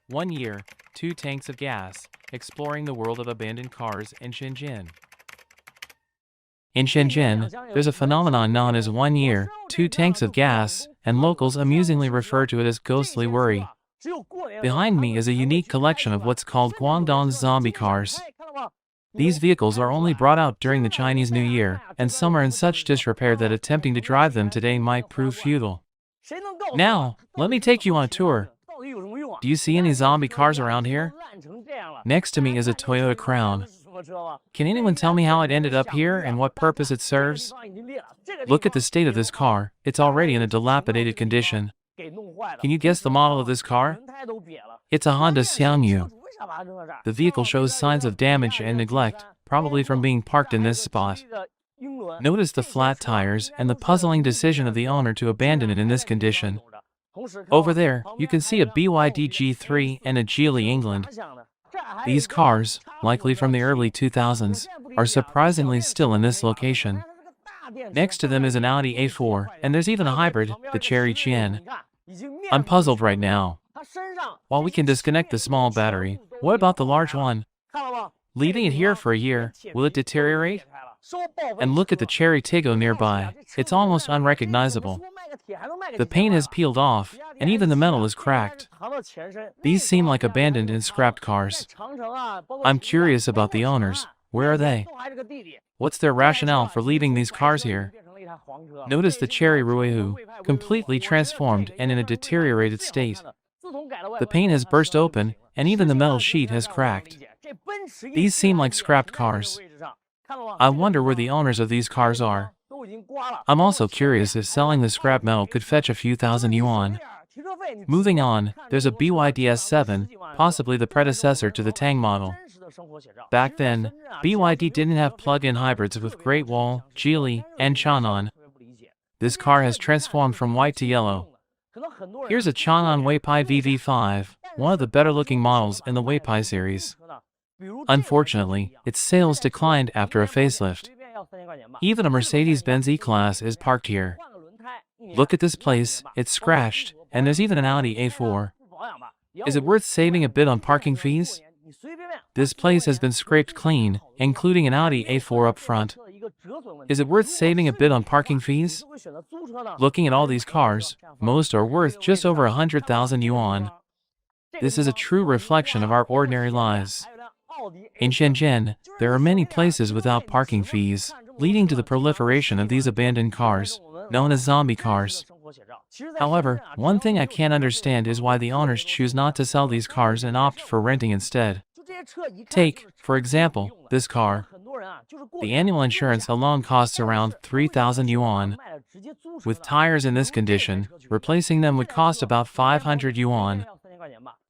One year, 2 tanks of gas, exploring the world of abandoned cars in Shenzhen. In Shenzhen, there's a phenomenon known as 1 year, 2 tanks of gas, and locals amusingly refer to it as ghostly worry. Behind me is a unique collection of what's called Guangdong's zombie cars. These vehicles are only brought out during the Chinese New Year, and some are in such disrepair that attempting to drive them today might prove futile. Now, let me take you on a tour. Do you see any zombie cars around here? Next to me is a Toyota Crown. Can anyone tell me how it ended up here and what purpose it serves? Look at the state of this car, it's already in a dilapidated condition. Can you guess the model of this car? It's a Honda Xi'an. The vehicle shows signs of damage and neglect, probably from being parked in this spot. Notice the flat tires and the puzzling decision of the owner to abandon it in this condition. Over there, you can see a BYD G3 and a Geely England. These cars, likely from the early 2000s, are surprisingly still in this location. Next to them is an Audi A4, and there's even a hybrid, the Cherry Xi'an. I'm puzzled right now. While we can disconnect the small battery, what about the large one? Leaving it here for a year, will it deteriorate? And look at the Cherry Tiggo nearby, it's almost unrecognizable. The paint has peeled off, and even the metal is cracked. These seem like abandoned and scrapped cars. I'm curious about the owners. Where are they? What's their rationale for leaving these cars here? Notice the Cherry Ruihu, completely transformed and in a deteriorated state. The paint has burst open, and even the metal sheet has cracked. These seem like scrapped cars. I wonder where the owners of these cars are. I'm also curious if selling the scrap metal could fetch a few thousand yuan. Moving on, there's a BYD S7, possibly the predecessor to the Tang model. Back then, BYD didn't have plug-in hybrids with Great Wall, Geely, and Changan. This car has transformed from white to yellow. Here's a Changan Weipai VV5, one of the better-looking models in the Weipai series. Unfortunately, its sales declined after a facelift. Even a Mercedes-Benz E-Class is parked here. Look at this place, it's scratched, and there's even an Audi A4. Is it worth saving a bit on parking fees? This place has been scraped clean, including an Audi A4 up front. Is it worth saving a bit on parking fees? Looking at all these cars, most are worth just over 100,000 yuan. This is a true reflection of our ordinary lives. In Shenzhen, there are many places without parking fees, leading to the proliferation of these abandoned cars, known as zombie cars. However, one thing I can't understand is why the owners choose not to sell these cars and opt for renting instead. Take, for example, this car. The annual insurance alone costs around 3,000 yuan. With tires in this condition, replacing them would cost about 500 yuan.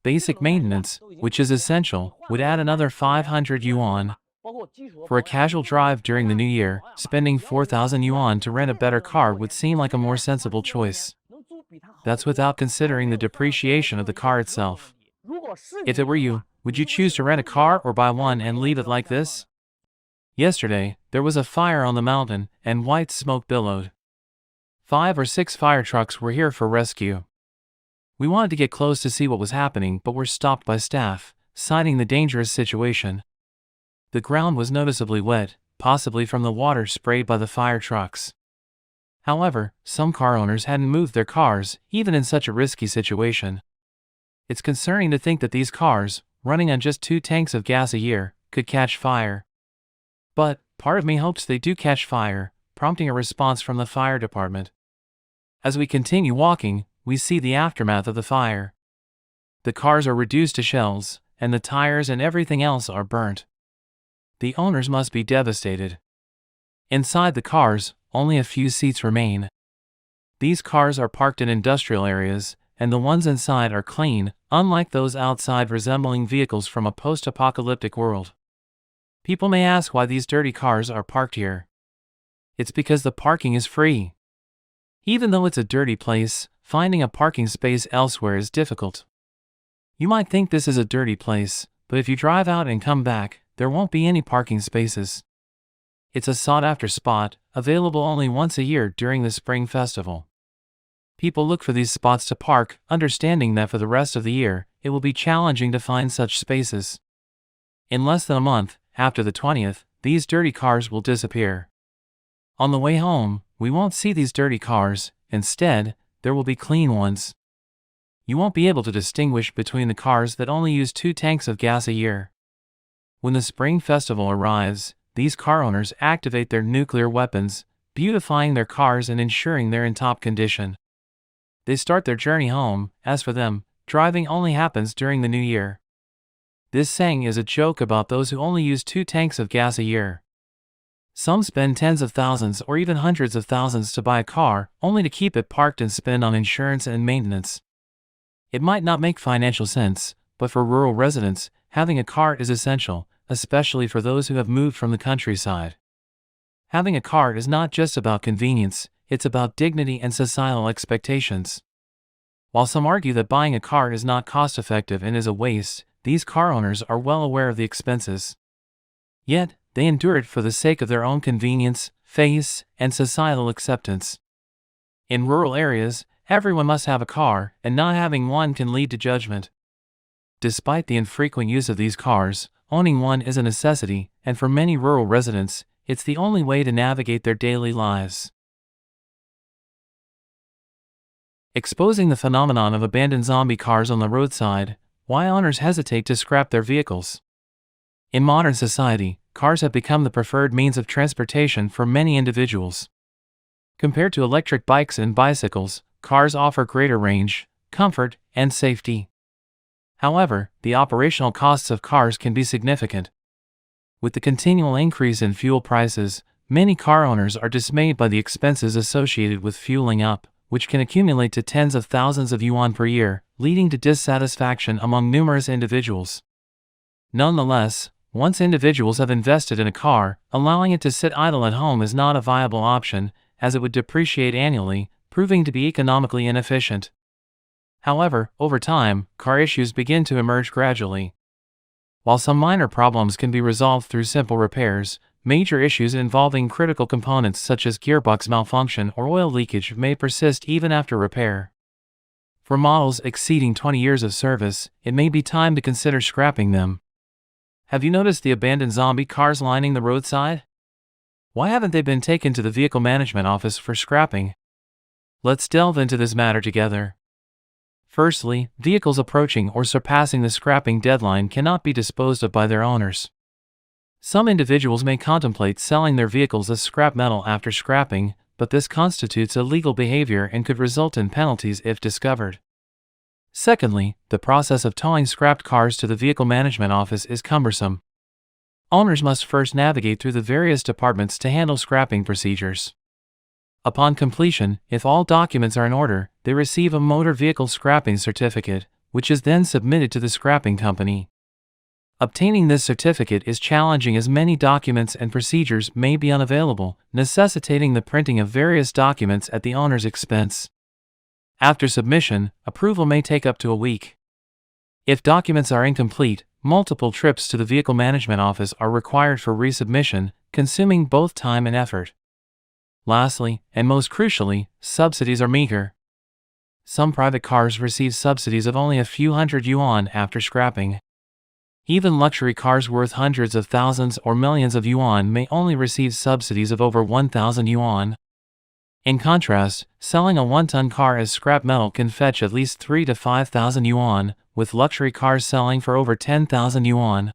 Basic maintenance, which is essential, would add another 500 yuan. For a casual drive during the new year, spending 4,000 yuan to rent a better car would seem like a more sensible choice. That's without considering the depreciation of the car itself. If it were you, would you choose to rent a car or buy one and leave it like this? Yesterday, there was a fire on the mountain, and white smoke billowed. 5 or 6 fire trucks were here for rescue. We wanted to get close to see what was happening, but were stopped by staff, citing the dangerous situation. The ground was noticeably wet, possibly from the water sprayed by the fire trucks. However, some car owners hadn't moved their cars, even in such a risky situation. It's concerning to think that these cars, running on just 2 tanks of gas a year, could catch fire. But, part of me hopes they do catch fire, prompting a response from the fire department. As we continue walking, we see the aftermath of the fire. The cars are reduced to shells, and the tires and everything else are burnt. The owners must be devastated. Inside the cars, only a few seats remain. These cars are parked in industrial areas, and the ones inside are clean, unlike those outside resembling vehicles from a post-apocalyptic world. People may ask why these dirty cars are parked here. It's because the parking is free. Even though it's a dirty place, finding a parking space elsewhere is difficult. You might think this is a dirty place, but if you drive out and come back, there won't be any parking spaces. It's a sought-after spot, available only once a year during the Spring Festival. People look for these spots to park, understanding that for the rest of the year, it will be challenging to find such spaces. In less than a month, after the 20th, these dirty cars will disappear. On the way home, we won't see these dirty cars. Instead, there will be clean ones. You won't be able to distinguish between the cars that only use 2 tanks of gas a year. When the Spring Festival arrives, these car owners activate their nuclear weapons, beautifying their cars and ensuring they're in top condition. They start their journey home. As for them, driving only happens during the new year. This saying is a joke about those who only use 2 tanks of gas a year. Some spend tens of thousands or even hundreds of thousands to buy a car, only to keep it parked and spend on insurance and maintenance. It might not make financial sense, but for rural residents, having a car is essential, especially for those who have moved from the countryside. Having a car is not just about convenience, it's about dignity and societal expectations. While some argue that buying a car is not cost-effective and is a waste, these car owners are well aware of the expenses. Yet, they endure it for the sake of their own convenience, face, and societal acceptance. In rural areas, everyone must have a car, and not having one can lead to judgment. Despite the infrequent use of these cars, owning one is a necessity, and for many rural residents, it's the only way to navigate their daily lives. Exposing the phenomenon of abandoned zombie cars on the roadside, why owners hesitate to scrap their vehicles. In modern society, cars have become the preferred means of transportation for many individuals. Compared to electric bikes and bicycles, cars offer greater range, comfort, and safety. However, the operational costs of cars can be significant. With the continual increase in fuel prices, many car owners are dismayed by the expenses associated with fueling up, which can accumulate to tens of thousands of yuan per year, leading to dissatisfaction among numerous individuals. Nonetheless, once individuals have invested in a car, allowing it to sit idle at home is not a viable option, as it would depreciate annually, proving to be economically inefficient. However, over time, car issues begin to emerge gradually. While some minor problems can be resolved through simple repairs, major issues involving critical components such as gearbox malfunction or oil leakage may persist even after repair. For models exceeding 20 years of service, it may be time to consider scrapping them. Have you noticed the abandoned zombie cars lining the roadside? Why haven't they been taken to the vehicle management office for scrapping? Let's delve into this matter together. Firstly, vehicles approaching or surpassing the scrapping deadline cannot be disposed of by their owners. Some individuals may contemplate selling their vehicles as scrap metal after scrapping, but this constitutes illegal behavior and could result in penalties if discovered. Secondly, the process of towing scrapped cars to the vehicle management office is cumbersome. Owners must first navigate through the various departments to handle scrapping procedures. Upon completion, if all documents are in order, they receive a motor vehicle scrapping certificate, which is then submitted to the scrapping company. Obtaining this certificate is challenging as many documents and procedures may be unavailable, necessitating the printing of various documents at the owner's expense. After submission, approval may take up to a week. If documents are incomplete, multiple trips to the Vehicle Management Office are required for resubmission, consuming both time and effort. Lastly, and most crucially, subsidies are meager. Some private cars receive subsidies of only a few hundred yuan after scrapping. Even luxury cars worth hundreds of thousands or millions of yuan may only receive subsidies of over 1,000 yuan. In contrast, selling a 1-ton car as scrap metal can fetch at least 3,000 to 5,000 yuan, with luxury cars selling for over 10,000 yuan.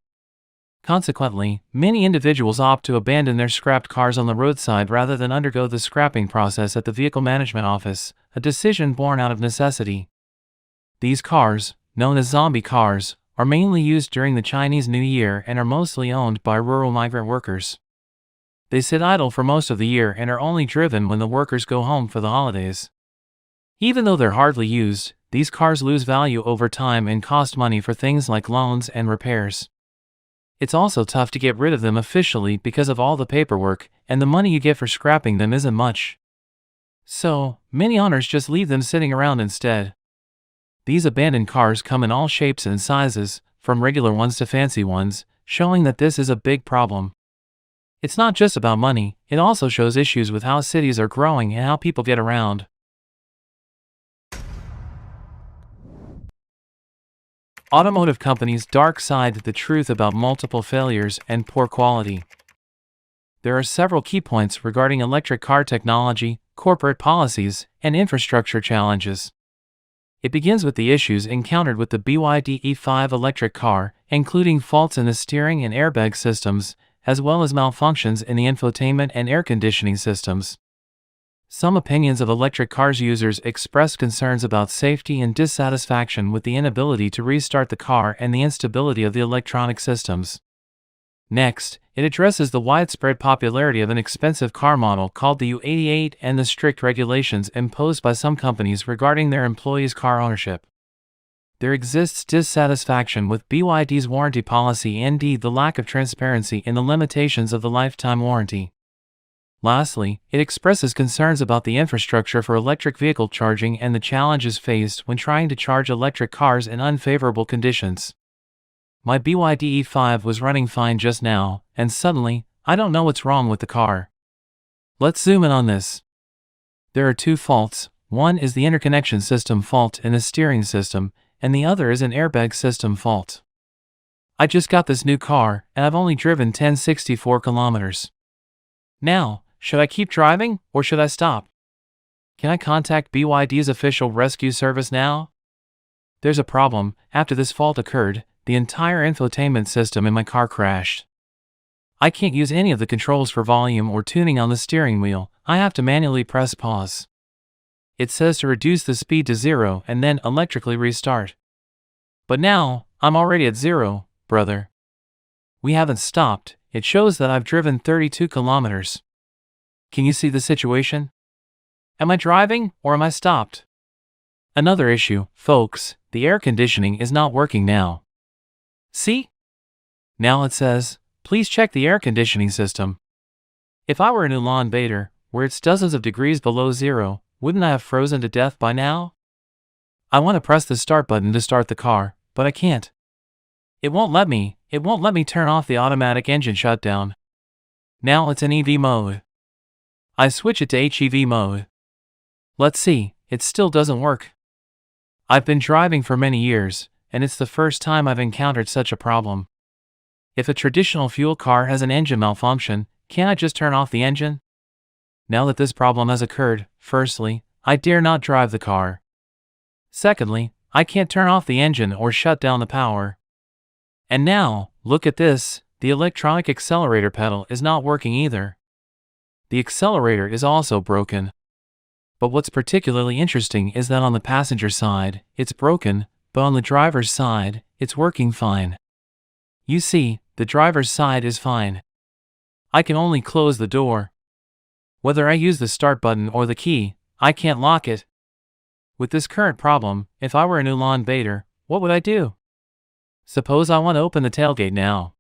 Consequently, many individuals opt to abandon their scrapped cars on the roadside rather than undergo the scrapping process at the Vehicle Management Office, a decision born out of necessity. These cars, known as zombie cars, are mainly used during the Chinese New Year and are mostly owned by rural migrant workers. They sit idle for most of the year and are only driven when the workers go home for the holidays. Even though they're hardly used, these cars lose value over time and cost money for things like loans and repairs. It's also tough to get rid of them officially because of all the paperwork, and the money you get for scrapping them isn't much. So, many owners just leave them sitting around instead. These abandoned cars come in all shapes and sizes, from regular ones to fancy ones, showing that this is a big problem. It's not just about money, it also shows issues with how cities are growing and how people get around. Automotive companies' dark side: the truth about multiple failures and poor quality. There are several key points regarding electric car technology, corporate policies, and infrastructure challenges. It begins with the issues encountered with the BYD E5 electric car, including faults in the steering and airbag systems, as well as malfunctions in the infotainment and air conditioning systems. Some opinions of electric cars users expressed concerns about safety and dissatisfaction with the inability to restart the car and the instability of the electronic systems. Next, it addresses the widespread popularity of an expensive car model called the U88 and the strict regulations imposed by some companies regarding their employees' car ownership. There exists dissatisfaction with BYD's warranty policy and the lack of transparency in the limitations of the lifetime warranty. Lastly, it expresses concerns about the infrastructure for electric vehicle charging and the challenges faced when trying to charge electric cars in unfavorable conditions. My BYD E5 was running fine just now, and suddenly, I don't know what's wrong with the car. Let's zoom in on this. There are two faults. One is the interconnection system fault in the steering system, and the other is an airbag system fault. I just got this new car, and I've only driven 1064 kilometers. Now, should I keep driving, or should I stop? Can I contact BYD's official rescue service now? There's a problem. After this fault occurred, the entire infotainment system in my car crashed. I can't use any of the controls for volume or tuning on the steering wheel. I have to manually press pause. It says to reduce the speed to 0 and then electrically restart. But now, I'm already at 0, brother. We haven't stopped. It shows that I've driven 32 kilometers. Can you see the situation? Am I driving, or am I stopped? Another issue, folks, the air conditioning is not working now. See? Now it says, please check the air conditioning system. If I were in Ulaanbaatar, where it's dozens of degrees below 0, wouldn't I have frozen to death by now? I want to press the start button to start the car, but I can't. It won't let me turn off the automatic engine shutdown. Now it's in EV mode. I switch it to HEV mode. Let's see, it still doesn't work. I've been driving for many years, and it's the first time I've encountered such a problem. If a traditional fuel car has an engine malfunction, can't I just turn off the engine? Now that this problem has occurred, firstly, I dare not drive the car. Secondly, I can't turn off the engine or shut down the power. And now, look at this, the electronic accelerator pedal is not working either. The accelerator is also broken. But what's particularly interesting is that on the passenger side, it's broken, but on the driver's side, it's working fine. You see, the driver's side is fine. I can only close the door. Whether I use the start button or the key, I can't lock it. With this current problem, if I were an Ulaanbaatar, what would I do? Suppose I want to open the tailgate now.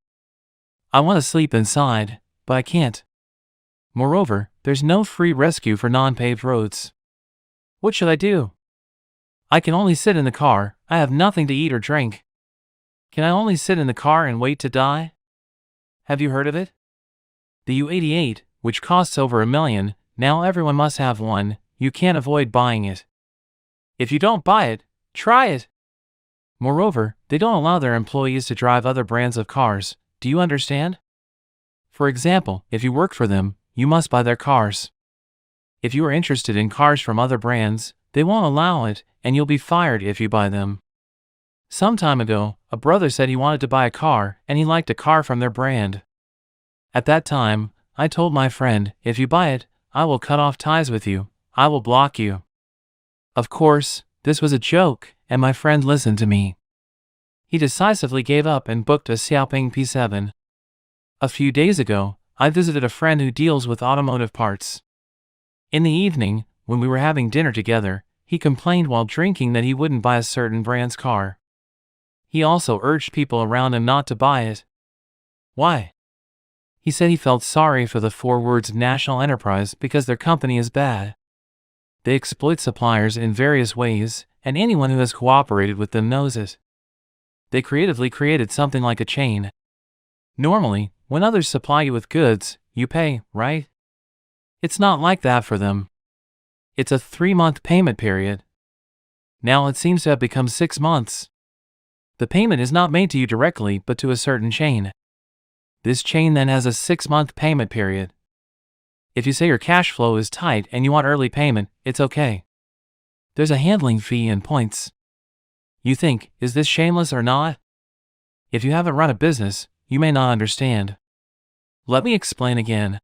I want to sleep inside, but I can't. Moreover, there's no free rescue for non-paved roads. What should I do? I can only sit in the car, I have nothing to eat or drink. Can I only sit in the car and wait to die? Have you heard of it? The U-88, which costs over $1 million, now everyone must have one, you can't avoid buying it. If you don't buy it, try it. Moreover, they don't allow their employees to drive other brands of cars, do you understand? For example, if you work for them, you must buy their cars. If you are interested in cars from other brands, they won't allow it, and you'll be fired if you buy them. Some time ago, a brother said he wanted to buy a car, and he liked a car from their brand. At that time, I told my friend, if you buy it, I will cut off ties with you, I will block you. Of course, this was a joke, and my friend listened to me. He decisively gave up and booked a Xiaoping P7. A few days ago, I visited a friend who deals with automotive parts. In the evening, when we were having dinner together, he complained while drinking that he wouldn't buy a certain brand's car. He also urged people around him not to buy it. Why? He said he felt sorry for the 4 words national enterprise because their company is bad. They exploit suppliers in various ways, and anyone who has cooperated with them knows it. They creatively created something like a chain. Normally, when others supply you with goods, you pay, right? It's not like that for them. It's a 3-month payment period. Now it seems to have become 6 months. The payment is not made to you directly but to a certain chain. This chain then has a 6-month payment period. If you say your cash flow is tight and you want early payment, it's okay. There's a handling fee and points. You think, is this shameless or not? If you haven't run a business, you may not understand. Let me explain again.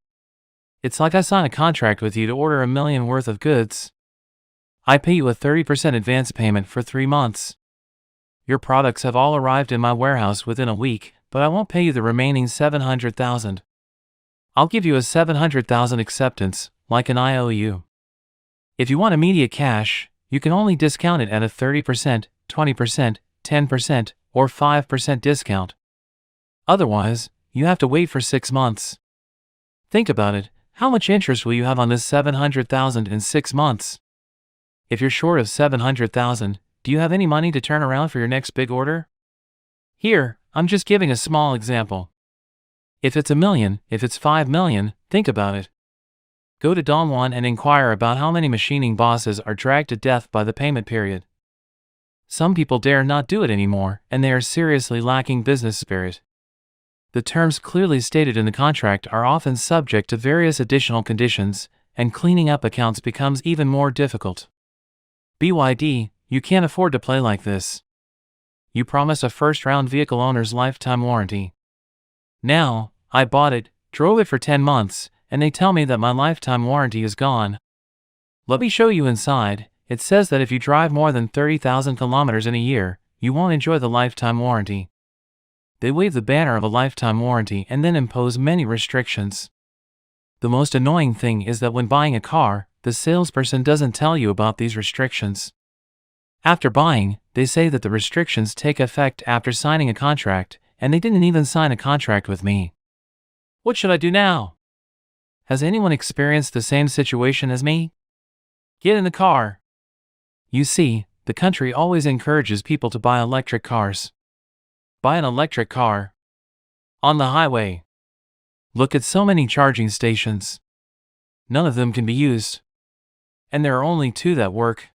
It's like I sign a contract with you to order $1 million worth of goods. I pay you a 30% advance payment for 3 months. Your products have all arrived in my warehouse within a week, but I won't pay you the remaining $700,000. I'll give you a $700,000 acceptance, like an IOU. If you want immediate cash, you can only discount it at a 30%, 20%, 10%, or 5% discount. Otherwise, you have to wait for 6 months. Think about it, how much interest will you have on this $700,000 in 6 months? If you're short of $700,000, do you have any money to turn around for your next big order? Here, I'm just giving a small example. If it's $1 million, if it's $5 million, think about it. Go to Dongwon and inquire about how many machining bosses are dragged to death by the payment period. Some people dare not do it anymore, and they are seriously lacking business spirit. The terms clearly stated in the contract are often subject to various additional conditions, and cleaning up accounts becomes even more difficult. BYD, you can't afford to play like this. You promised a first-round vehicle owner's lifetime warranty. Now, I bought it, drove it for 10 months, and they tell me that my lifetime warranty is gone. Let me show you inside. It says that if you drive more than 30,000 kilometers in a year, you won't enjoy the lifetime warranty. They wave the banner of a lifetime warranty and then impose many restrictions. The most annoying thing is that when buying a car, the salesperson doesn't tell you about these restrictions. After buying, they say that the restrictions take effect after signing a contract, and they didn't even sign a contract with me. What should I do now? Has anyone experienced the same situation as me? Get in the car. You see, the country always encourages people to buy electric cars. Buy an electric car. On the highway. Look at so many charging stations. None of them can be used. And there are only 2 that work.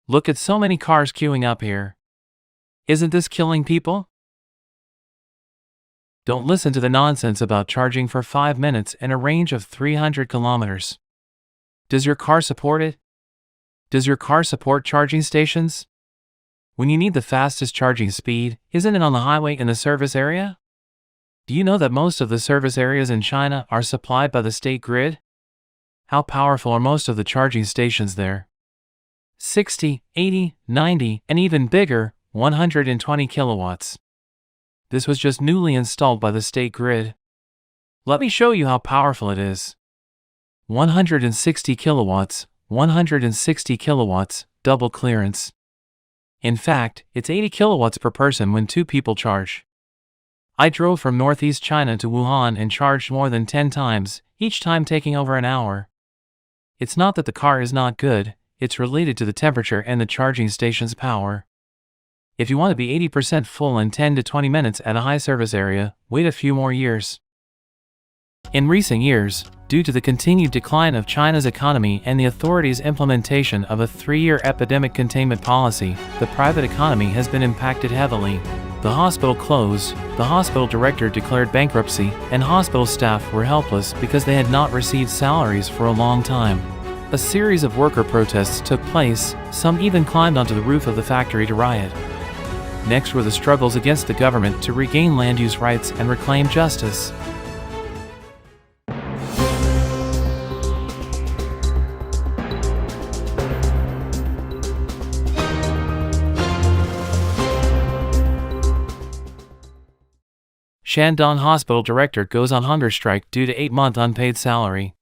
Look at so many cars queuing up here. Isn't this killing people? Don't listen to the nonsense about charging for 5 minutes and a range of 300 kilometers. Does your car support it? Does your car support charging stations? When you need the fastest charging speed, isn't it on the highway in the service area? Do you know that most of the service areas in China are supplied by the state grid? How powerful are most of the charging stations there? 60, 80, 90, and even bigger, 120 kilowatts. This was just newly installed by the state grid. Let me show you how powerful it is. 160 kilowatts, 160 kilowatts, double clearance. In fact, it's 80 kilowatts per person when 2 people charge. I drove from northeast China to Wuhan and charged more than 10 times, each time taking over an hour. It's not that the car is not good, it's related to the temperature and the charging station's power. If you want to be 80% full in 10 to 20 minutes at a high service area, wait a few more years. In recent years, due to the continued decline of China's economy and the authorities' implementation of a 3-year epidemic containment policy, the private economy has been impacted heavily. The hospital closed, the hospital director declared bankruptcy, and hospital staff were helpless because they had not received salaries for a long time. A series of worker protests took place, some even climbed onto the roof of the factory to riot. Next were the struggles against the government to regain land use rights and reclaim justice. Shandong Hospital director goes on hunger strike due to 8-month unpaid salary.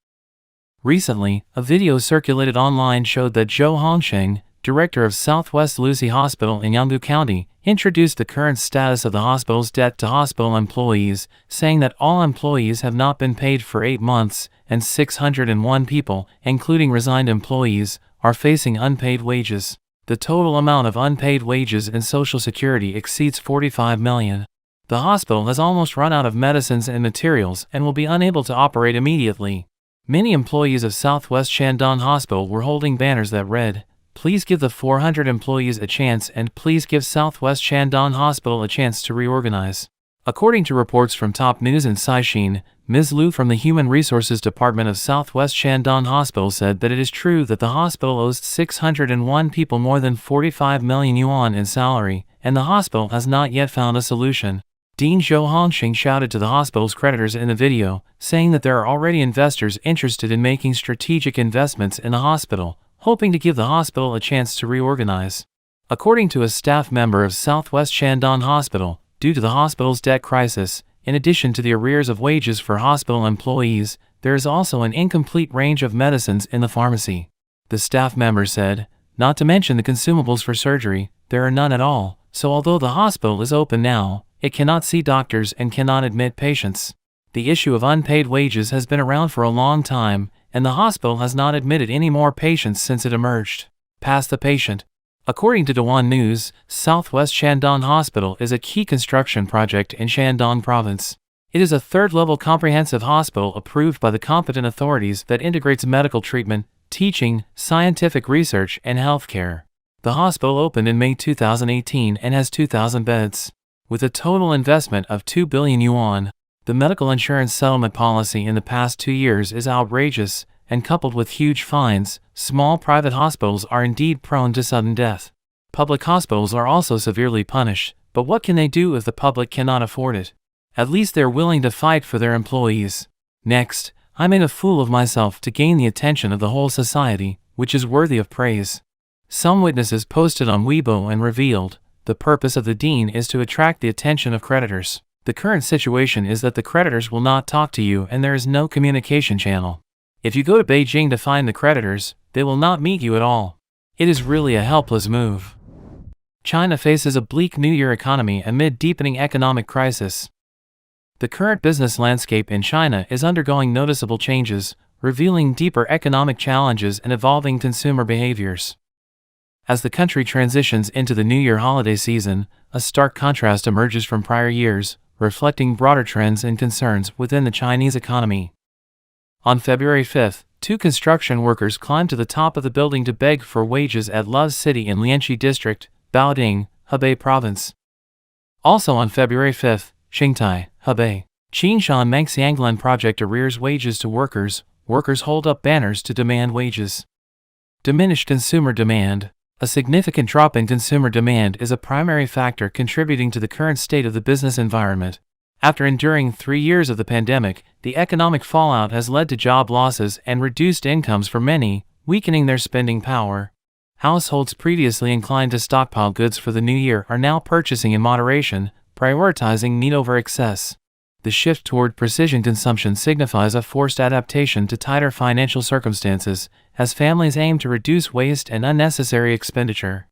Recently, a video circulated online showed that Zhou Hongsheng, director of Southwest Lucy Hospital in Yanggu County, introduced the current status of the hospital's debt to hospital employees, saying that all employees have not been paid for 8 months, and 601 people, including resigned employees, are facing unpaid wages. The total amount of unpaid wages in Social Security exceeds 45 million. The hospital has almost run out of medicines and materials and will be unable to operate immediately. Many employees of Southwest Shandong Hospital were holding banners that read, "Please give the 400 employees a chance and please give Southwest Shandong Hospital a chance to reorganize." According to reports from Top News and Xi'an, Ms. Liu from the Human Resources Department of Southwest Shandong Hospital said that it is true that the hospital owes 601 people more than 45 million yuan in salary, and the hospital has not yet found a solution. Dean Zhou Hongsheng shouted to the hospital's creditors in the video, saying that there are already investors interested in making strategic investments in the hospital, hoping to give the hospital a chance to reorganize. According to a staff member of Southwest Shandong Hospital, due to the hospital's debt crisis, in addition to the arrears of wages for hospital employees, there is also an incomplete range of medicines in the pharmacy. The staff member said, not to mention the consumables for surgery, there are none at all, so although the hospital is open now, it cannot see doctors and cannot admit patients. The issue of unpaid wages has been around for a long time, and the hospital has not admitted any more patients since it emerged. Pass the patient. According to Dewan News, Southwest Shandong Hospital is a key construction project in Shandong Province. It is a third-level comprehensive hospital approved by the competent authorities that integrates medical treatment, teaching, scientific research, and healthcare. The hospital opened in May 2018 and has 2,000 beds. With a total investment of 2 billion yuan, the medical insurance settlement policy in the past 2 years is outrageous, and coupled with huge fines, small private hospitals are indeed prone to sudden death. Public hospitals are also severely punished, but what can they do if the public cannot afford it? At least they're willing to fight for their employees. Next, I made a fool of myself to gain the attention of the whole society, which is worthy of praise. Some witnesses posted on Weibo and revealed, the purpose of the dean is to attract the attention of creditors. The current situation is that the creditors will not talk to you and there is no communication channel. If you go to Beijing to find the creditors, they will not meet you at all. It is really a helpless move. China faces a bleak New Year economy amid deepening economic crisis. The current business landscape in China is undergoing noticeable changes, revealing deeper economic challenges and evolving consumer behaviors. As the country transitions into the New Year holiday season, a stark contrast emerges from prior years, reflecting broader trends and concerns within the Chinese economy. On February 5th, 2 construction workers climbed to the top of the building to beg for wages at Love City in Lianqi District, Baoding, Hebei Province. Also on February 5th, Qingtai, Hebei, Qinshan Mengxianglan project arrears wages to workers. Workers hold up banners to demand wages. Diminished consumer demand. A significant drop in consumer demand is a primary factor contributing to the current state of the business environment. After enduring 3 years of the pandemic, the economic fallout has led to job losses and reduced incomes for many, weakening their spending power. Households previously inclined to stockpile goods for the new year are now purchasing in moderation, prioritizing need over excess. The shift toward precision consumption signifies a forced adaptation to tighter financial circumstances, as families aim to reduce waste and unnecessary expenditure.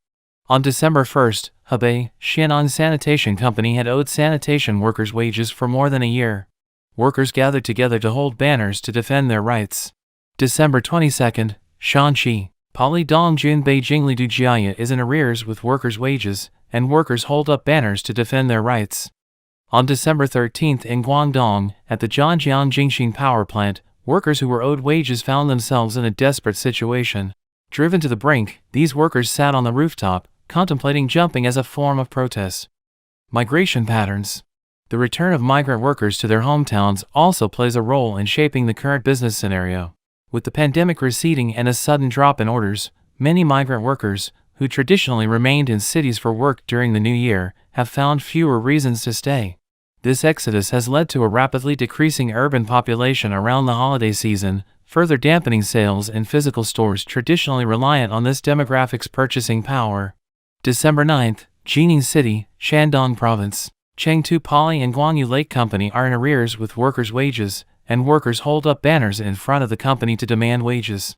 On December 1st, Hebei, Xi'an Sanitation Company had owed sanitation workers wages for more than a year. Workers gathered together to hold banners to defend their rights. December 22nd, Shanxi, Polydongjun Beijing Lidu Jiaya is in arrears with workers' wages, and workers hold up banners to defend their rights. On December 13th in Guangdong, at the Zhangjiang Jingxin power plant, workers who were owed wages found themselves in a desperate situation. Driven to the brink, these workers sat on the rooftop, contemplating jumping as a form of protest. Migration patterns. The return of migrant workers to their hometowns also plays a role in shaping the current business scenario. With the pandemic receding and a sudden drop in orders, many migrant workers, who traditionally remained in cities for work during the new year, have found fewer reasons to stay. This exodus has led to a rapidly decreasing urban population around the holiday season, further dampening sales in physical stores traditionally reliant on this demographic's purchasing power. December 9th, Jining City, Shandong Province. Chengdu Poly and Guangyu Lake Company are in arrears with workers' wages, and workers hold up banners in front of the company to demand wages.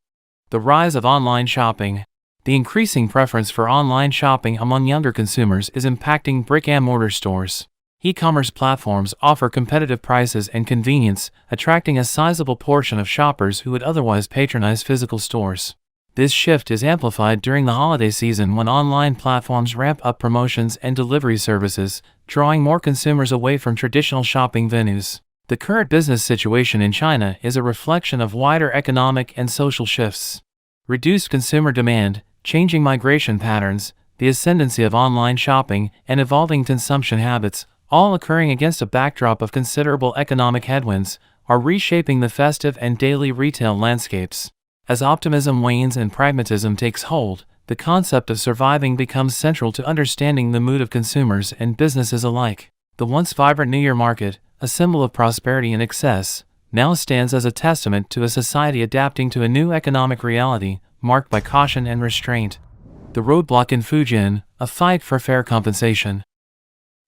The rise of online shopping. The increasing preference for online shopping among younger consumers is impacting brick-and-mortar stores. E-commerce platforms offer competitive prices and convenience, attracting a sizable portion of shoppers who would otherwise patronize physical stores. This shift is amplified during the holiday season when online platforms ramp up promotions and delivery services, drawing more consumers away from traditional shopping venues. The current business situation in China is a reflection of wider economic and social shifts. Reduced consumer demand, changing migration patterns, the ascendancy of online shopping, and evolving consumption habits, all occurring against a backdrop of considerable economic headwinds, are reshaping the festive and daily retail landscapes. As optimism wanes and pragmatism takes hold, the concept of surviving becomes central to understanding the mood of consumers and businesses alike. The once vibrant New Year market, a symbol of prosperity and excess, now stands as a testament to a society adapting to a new economic reality, marked by caution and restraint. The roadblock in Fujian, a fight for fair compensation.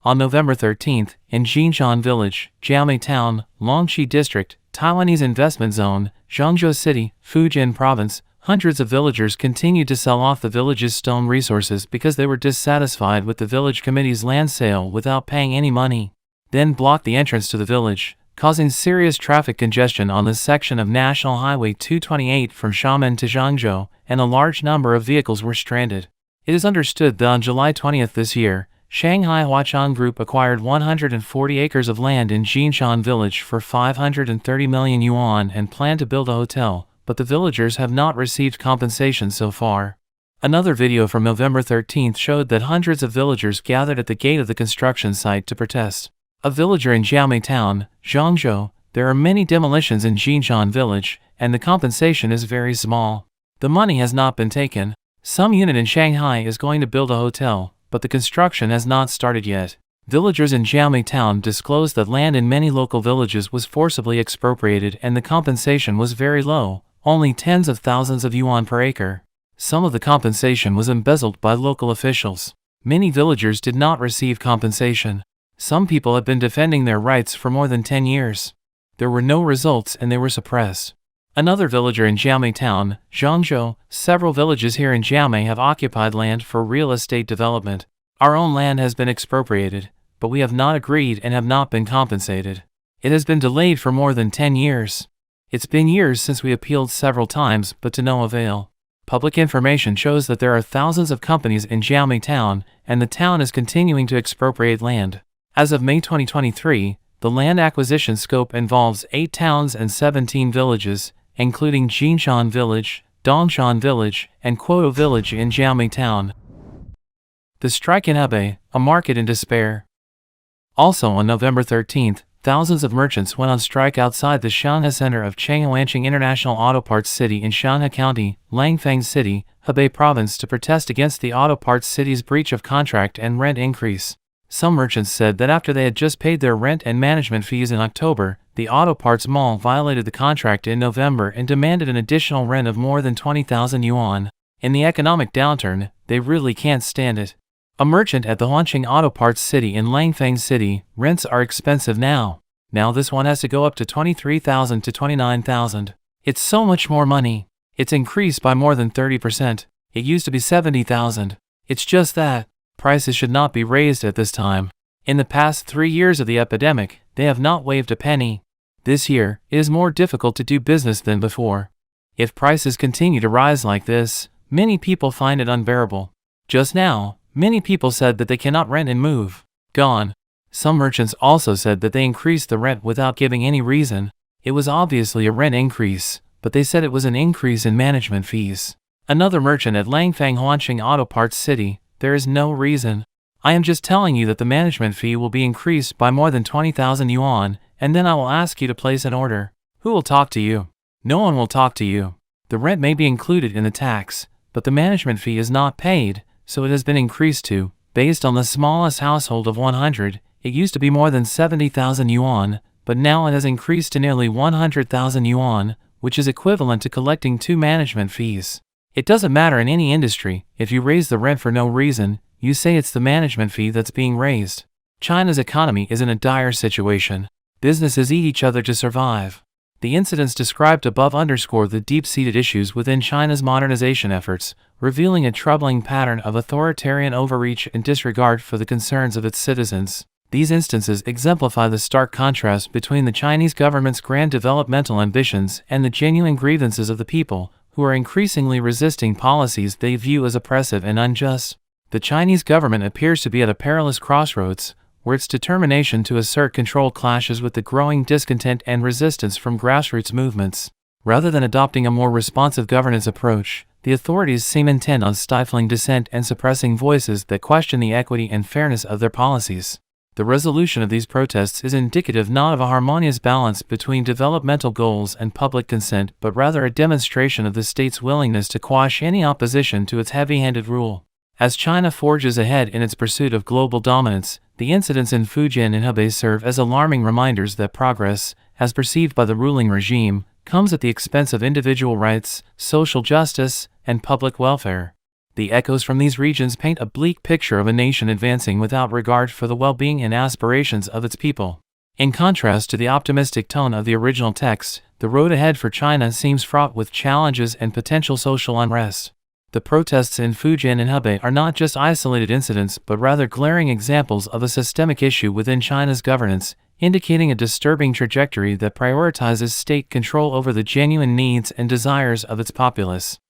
On November 13th, in Jinshan Village, Jiamei Town, Longxi District, Taiwanese Investment Zone, Zhangzhou City, Fujian Province, hundreds of villagers continued to sell off the village's stone resources because they were dissatisfied with the village committee's land sale without paying any money. Then blocked the entrance to the village, causing serious traffic congestion on this section of National Highway 228 from Xiamen to Zhangzhou, and a large number of vehicles were stranded. It is understood that on July 20th this year, Shanghai Huachang Group acquired 140 acres of land in Jinshan Village for 530 million yuan and planned to build a hotel, but the villagers have not received compensation so far. Another video from November 13th showed that hundreds of villagers gathered at the gate of the construction site to protest. A villager in Jiamei Town, Zhangzhou, there are many demolitions in Jinshan Village, and the compensation is very small. The money has not been taken. Some unit in Shanghai is going to build a hotel, but the construction has not started yet. Villagers in Jiamei Town disclosed that land in many local villages was forcibly expropriated and the compensation was very low, only tens of thousands of yuan per acre. Some of the compensation was embezzled by local officials. Many villagers did not receive compensation. Some people have been defending their rights for more than 10 years. There were no results and they were suppressed. Another villager in Jiamei Town, Zhangzhou, several villages here in Jiamei have occupied land for real estate development. Our own land has been expropriated, but we have not agreed and have not been compensated. It has been delayed for more than 10 years. It's been years since we appealed several times, but to no avail. Public information shows that there are thousands of companies in Jiamei Town, and the town is continuing to expropriate land. As of May 2023, the land acquisition scope involves 8 towns and 17 villages, including Jinshan Village, Dongshan Village, and Quoto Village in Jiamei Town. The strike in Hebei, a market in despair. Also on November 13th, thousands of merchants went on strike outside the Shanghai center of Chenghuanqing International Auto Parts City in Shanghai County, Langfang City, Hebei Province to protest against the auto parts city's breach of contract and rent increase. Some merchants said that after they had just paid their rent and management fees in October, the auto parts mall violated the contract in November and demanded an additional rent of more than 20,000 yuan. In the economic downturn, they really can't stand it. A merchant at the Huanqing Auto Parts City in Langfang City, rents are expensive now. Now this one has to go up to 23,000 to 29,000. It's so much more money. It's increased by more than 30%. It used to be 70,000. It's just that prices should not be raised at this time. In the past 3 years of the epidemic, they have not waived a penny. This year, it is more difficult to do business than before. If prices continue to rise like this, many people find it unbearable. Just now, many people said that they cannot rent and move. Gone. Some merchants also said that they increased the rent without giving any reason. It was obviously a rent increase, but they said it was an increase in management fees. Another merchant at Langfang Huanqing Auto Parts City, there is no reason. I am just telling you that the management fee will be increased by more than 20,000 yuan, and then I will ask you to place an order. Who will talk to you? No one will talk to you. The rent may be included in the tax, but the management fee is not paid, so it has been increased to, based on the smallest household of 100, it used to be more than 70,000 yuan, but now it has increased to nearly 100,000 yuan, which is equivalent to collecting 2 management fees. It doesn't matter in any industry, if you raise the rent for no reason, you say it's the management fee that's being raised. China's economy is in a dire situation. Businesses eat each other to survive. The incidents described above underscore the deep-seated issues within China's modernization efforts, revealing a troubling pattern of authoritarian overreach and disregard for the concerns of its citizens. These instances exemplify the stark contrast between the Chinese government's grand developmental ambitions and the genuine grievances of the people, who are increasingly resisting policies they view as oppressive and unjust. The Chinese government appears to be at a perilous crossroads, where its determination to assert control clashes with the growing discontent and resistance from grassroots movements. Rather than adopting a more responsive governance approach, the authorities seem intent on stifling dissent and suppressing voices that question the equity and fairness of their policies. The resolution of these protests is indicative not of a harmonious balance between developmental goals and public consent, but rather a demonstration of the state's willingness to quash any opposition to its heavy-handed rule. As China forges ahead in its pursuit of global dominance, the incidents in Fujian and Hebei serve as alarming reminders that progress, as perceived by the ruling regime, comes at the expense of individual rights, social justice, and public welfare. The echoes from these regions paint a bleak picture of a nation advancing without regard for the well-being and aspirations of its people. In contrast to the optimistic tone of the original text, the road ahead for China seems fraught with challenges and potential social unrest. The protests in Fujian and Hebei are not just isolated incidents but rather glaring examples of a systemic issue within China's governance, indicating a disturbing trajectory that prioritizes state control over the genuine needs and desires of its populace.